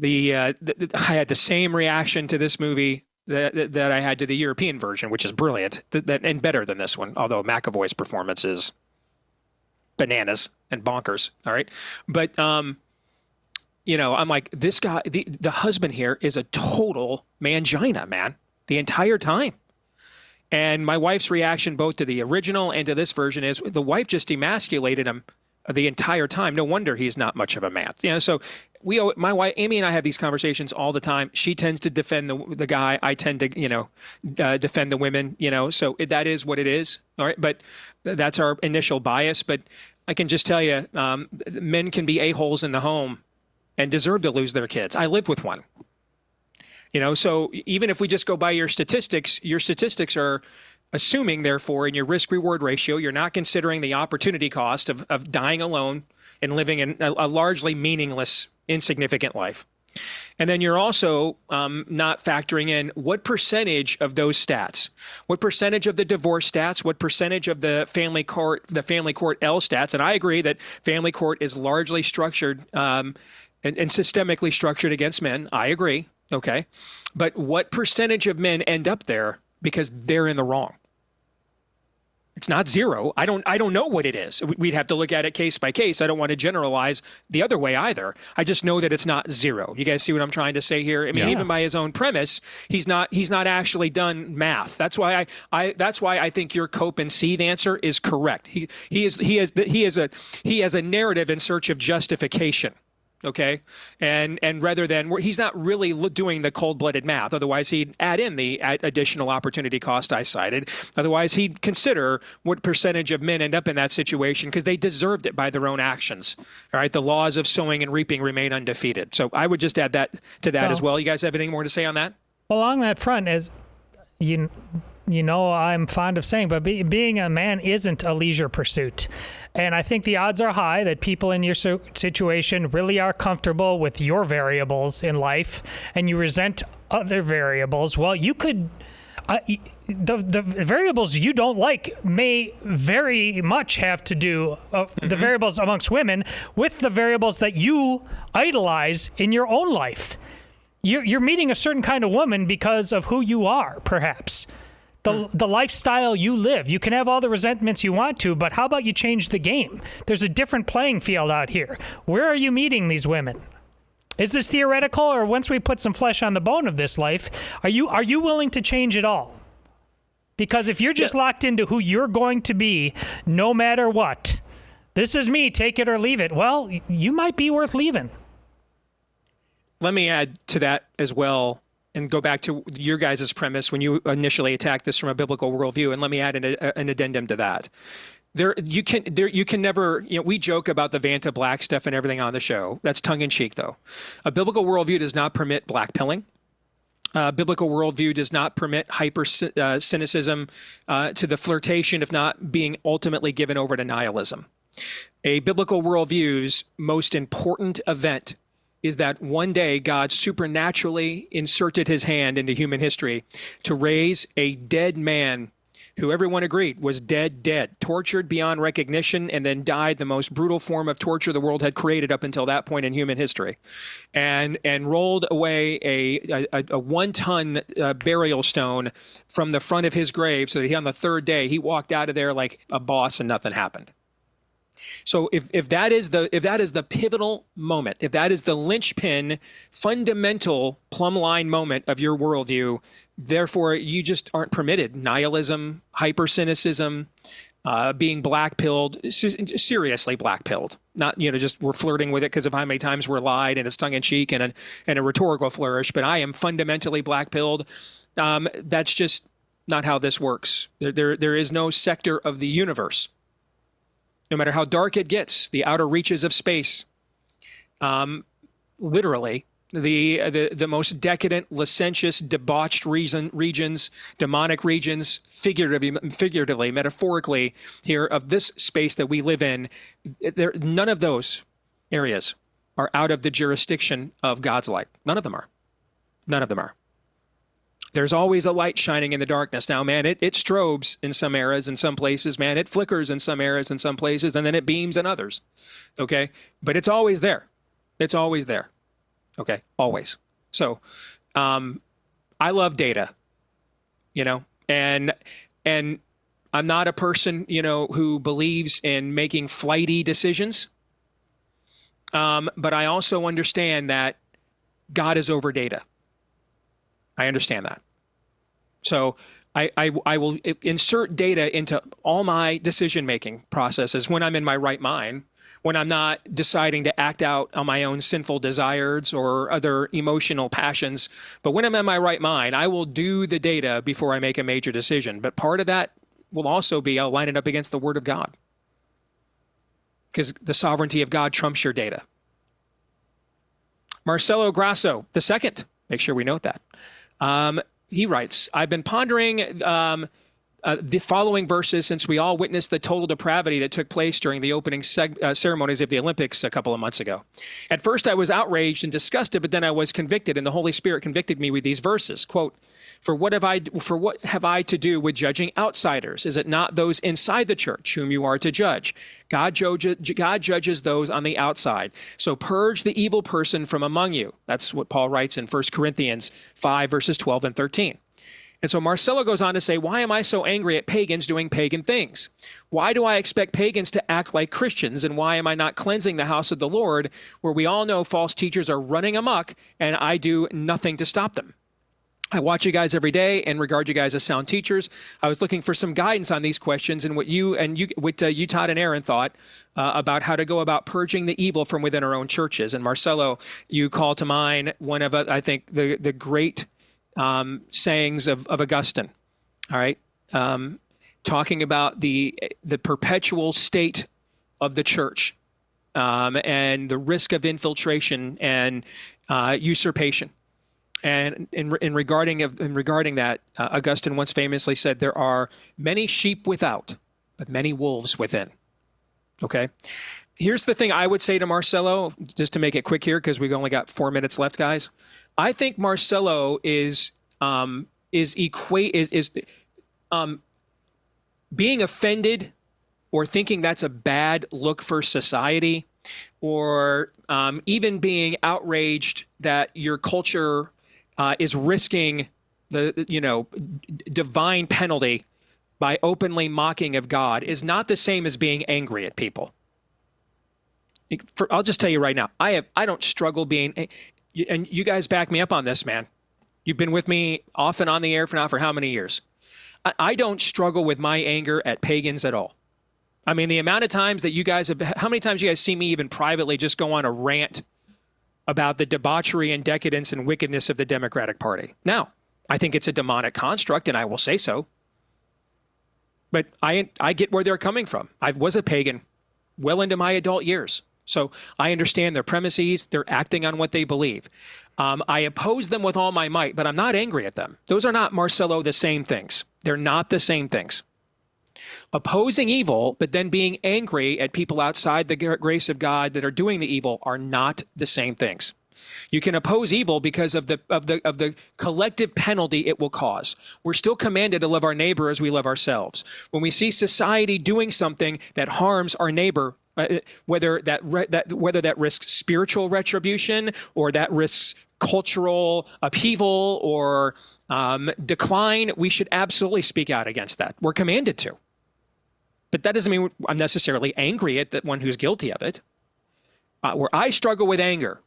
A: I had the same reaction to this movie that I had to the European version, which is brilliant and better than this one, although McAvoy's performance is bananas and bonkers. All right. But, I'm like, this guy, the husband here is a total mangina, man, the entire time. And my wife's reaction both to the original and to this version is the wife just emasculated him the entire time. No wonder he's not much of a man. So my wife, Amy, and I have these conversations all the time. She tends to defend the guy. I tend to, defend the women, so that is what it is. All right. But that's our initial bias. But I can just tell you, men can be a-holes in the home and deserve to lose their kids. I live with one. So even if we just go by your statistics are assuming, therefore, in your risk-reward ratio, you're not considering the opportunity cost of dying alone and living in a largely meaningless, insignificant life. And then you're also not factoring in what percentage of those stats, what percentage of the divorce stats, what percentage of the family court L stats. And I agree that family court is largely structured and systemically structured against men. I agree. Okay. But what percentage of men end up there because they're in the wrong? It's not zero. I don't know what it is. We'd have to look at it case by case. I don't want to generalize the other way either. I just know that it's not zero. You guys see what I'm trying to say here? I mean, even by his own premise, he's not actually done math. That's why I think your cope and seethe answer is correct. He has a narrative in search of justification. Okay. And rather than he's not really doing the cold-blooded math. Otherwise, he'd add in the additional opportunity cost I cited. Otherwise, he'd consider what percentage of men end up in that situation because they deserved it by their own actions. All right. The laws of sowing and reaping remain undefeated. So I would just add that to that as well. You guys have anything more to say on that?
D: Along that front, as I'm fond of saying, but being a man isn't a leisure pursuit. And I think the odds are high that people in your situation really are comfortable with your variables in life and you resent other variables. Well, you could, the variables you don't like may very much have to do, the variables amongst women, with the variables that you idolize in your own life. You're meeting a certain kind of woman because of who you are, perhaps. The lifestyle you live. You can have all the resentments you want to, but how about you change the game? There's a different playing field out here. Where are you meeting these women? Is this theoretical, or once we put some flesh on the bone of this life, are you willing to change it all? Because if you're just locked into who you're going to be, no matter what, this is me, take it or leave it, well, you might be worth leaving.
A: Let me add to that as well. And go back to your guys' premise when you initially attacked this from a biblical worldview, and let me add an addendum to that. You can never, we joke about the Vanta Black stuff and everything on the show. That's tongue in cheek, though. A biblical worldview does not permit blackpilling. Biblical worldview does not permit hyper cynicism to the flirtation of not being ultimately given over to nihilism. A biblical worldview's most important event is that one day God supernaturally inserted his hand into human history to raise a dead man who everyone agreed was dead, tortured beyond recognition, and then died the most brutal form of torture the world had created up until that point in human history, and rolled away a 1-ton burial stone from the front of his grave so that on the third day he walked out of there like a boss and nothing happened. So if that is the pivotal moment, if that is the linchpin, fundamental plumb line moment of your worldview, therefore you just aren't permitted nihilism, hyper-cynicism, being black-pilled, seriously black-pilled. Not, just we're flirting with it because of how many times we're lied and it's tongue-in-cheek and a rhetorical flourish, but I am fundamentally black-pilled. That's just not how this works. There is no sector of the universe, no matter how dark it gets, the outer reaches of space, literally, the most decadent, licentious, debauched regions, demonic regions, figuratively, metaphorically here of this space that we live in, none of those areas are out of the jurisdiction of God's light. None of them are. None of them are. There's always a light shining in the darkness. Now, man, it strobes in some eras, in some places, man. It flickers in some eras, in some places, and then it beams in others. Okay? But it's always there. It's always there. Okay? Always. So, I love data, and I'm not a person, who believes in making flighty decisions. But I also understand that God is over data. I understand that. So I will insert data into all my decision-making processes when I'm in my right mind, when I'm not deciding to act out on my own sinful desires or other emotional passions. But when I'm in my right mind, I will do the data before I make a major decision. But part of that will also be I'll line it up against the Word of God, because the sovereignty of God trumps your data. Marcelo Grasso, the second, make sure we note that. He writes, I've been pondering the following verses since we all witnessed the total depravity that took place during the opening ceremonies of the Olympics a couple of months ago. At first, I was outraged and disgusted, but then I was convicted, and the Holy Spirit convicted me with these verses. Quote, For what have I to do with judging outsiders? Is it not those inside the church whom you are to judge? God judges those on the outside. So purge the evil person from among you. That's what Paul writes in 1 Corinthians 5, verses 12 and 13. And so Marcelo goes on to say, why am I so angry at pagans doing pagan things? Why do I expect pagans to act like Christians? And why am I not cleansing the house of the Lord, where we all know false teachers are running amok and I do nothing to stop them? I watch you guys every day and regard you guys as sound teachers. I was looking for some guidance on these questions and what you, Todd and Aaron thought about how to go about purging the evil from within our own churches. And Marcelo, you call to mind one of, I think, the great sayings of Augustine, all right? Talking about the perpetual state of the church and the risk of infiltration and usurpation. And in regarding that, Augustine once famously said, there are many sheep without, but many wolves within. Okay? Here's the thing I would say to Marcelo, just to make it quick here, because we've only got 4 minutes left, guys. I think Marcelo is being offended or thinking that's a bad look for society, or even being outraged that your culture is risking the divine penalty by openly mocking of God is not the same as being angry at people. I'll just tell you right now, I don't struggle being, and you guys back me up on this, man. You've been with me off and on the air for how many years? I don't struggle with my anger at pagans at all. I mean, the amount of times that you guys have, how many times you guys see me even privately just go on a rant about the debauchery and decadence and wickedness of the Democratic Party? Now, I think it's a demonic construct, and I will say so. But I get where they're coming from. I was a pagan well into my adult years. So I understand their premises. They're acting on what they believe. I oppose them with all my might, but I'm not angry at them. Those are not, Marcelo, the same things. They're not the same things. Opposing evil, but then being angry at people outside the grace of God that are doing the evil are not the same things. You can oppose evil because of the collective penalty it will cause. We're still commanded to love our neighbor as we love ourselves. When we see society doing something that harms our neighbor, whether that risks spiritual retribution or that risks cultural upheaval or decline, we should absolutely speak out against that. We're commanded to. But that doesn't mean I'm necessarily angry at the one who's guilty of it. Where I struggle with anger,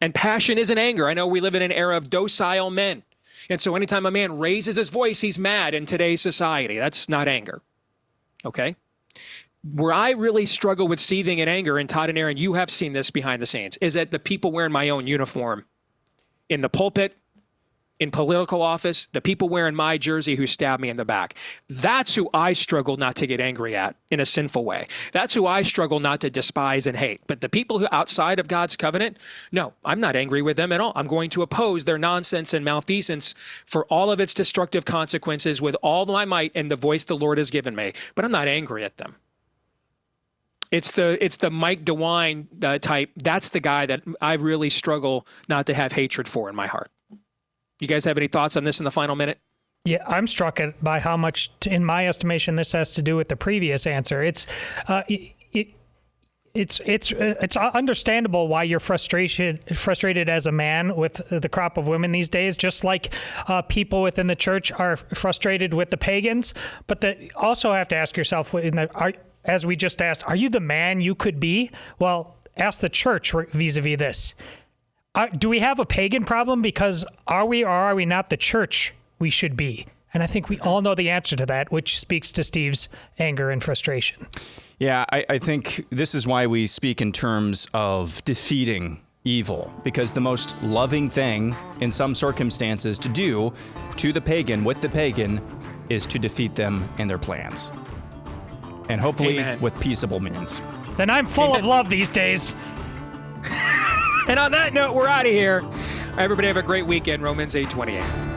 A: and passion isn't anger. I know we live in an era of docile men. And so anytime a man raises his voice, he's mad in today's society. That's not anger. Okay? Where I really struggle with seething in anger, and Todd and Aaron, you have seen this behind the scenes, is at the people wearing my own uniform in the pulpit, in political office, the people wearing my jersey who stabbed me in the back. That's who I struggle not to get angry at in a sinful way. That's who I struggle not to despise and hate. But the people who outside of God's covenant, no, I'm not angry with them at all. I'm going to oppose their nonsense and malfeasance for all of its destructive consequences with all my might and the voice the Lord has given me. But I'm not angry at them. It's the Mike DeWine type. That's the guy that I really struggle not to have hatred for in my heart. You guys have any thoughts on this in the final minute?
D: Yeah, I'm struck by how much, in my estimation, this has to do with the previous answer. It's understandable why you're frustrated as a man with the crop of women these days, just like people within the church are frustrated with the pagans. But also have to ask yourself, as we just asked, are you the man you could be? Well, ask the church vis-a-vis this. Do we have a pagan problem? Because are we or are we not the church we should be? And I think we all know the answer to that, which speaks to Steve's anger and frustration.
B: Yeah, I think this is why we speak in terms of defeating evil, because the most loving thing in some circumstances to do to the pagan, with the pagan, is to defeat them and their plans. And hopefully
A: Amen.
B: with peaceable means.
D: Then I'm full of love these days.
A: And on that note, we're out of here. Everybody have a great weekend. Romans 8:28.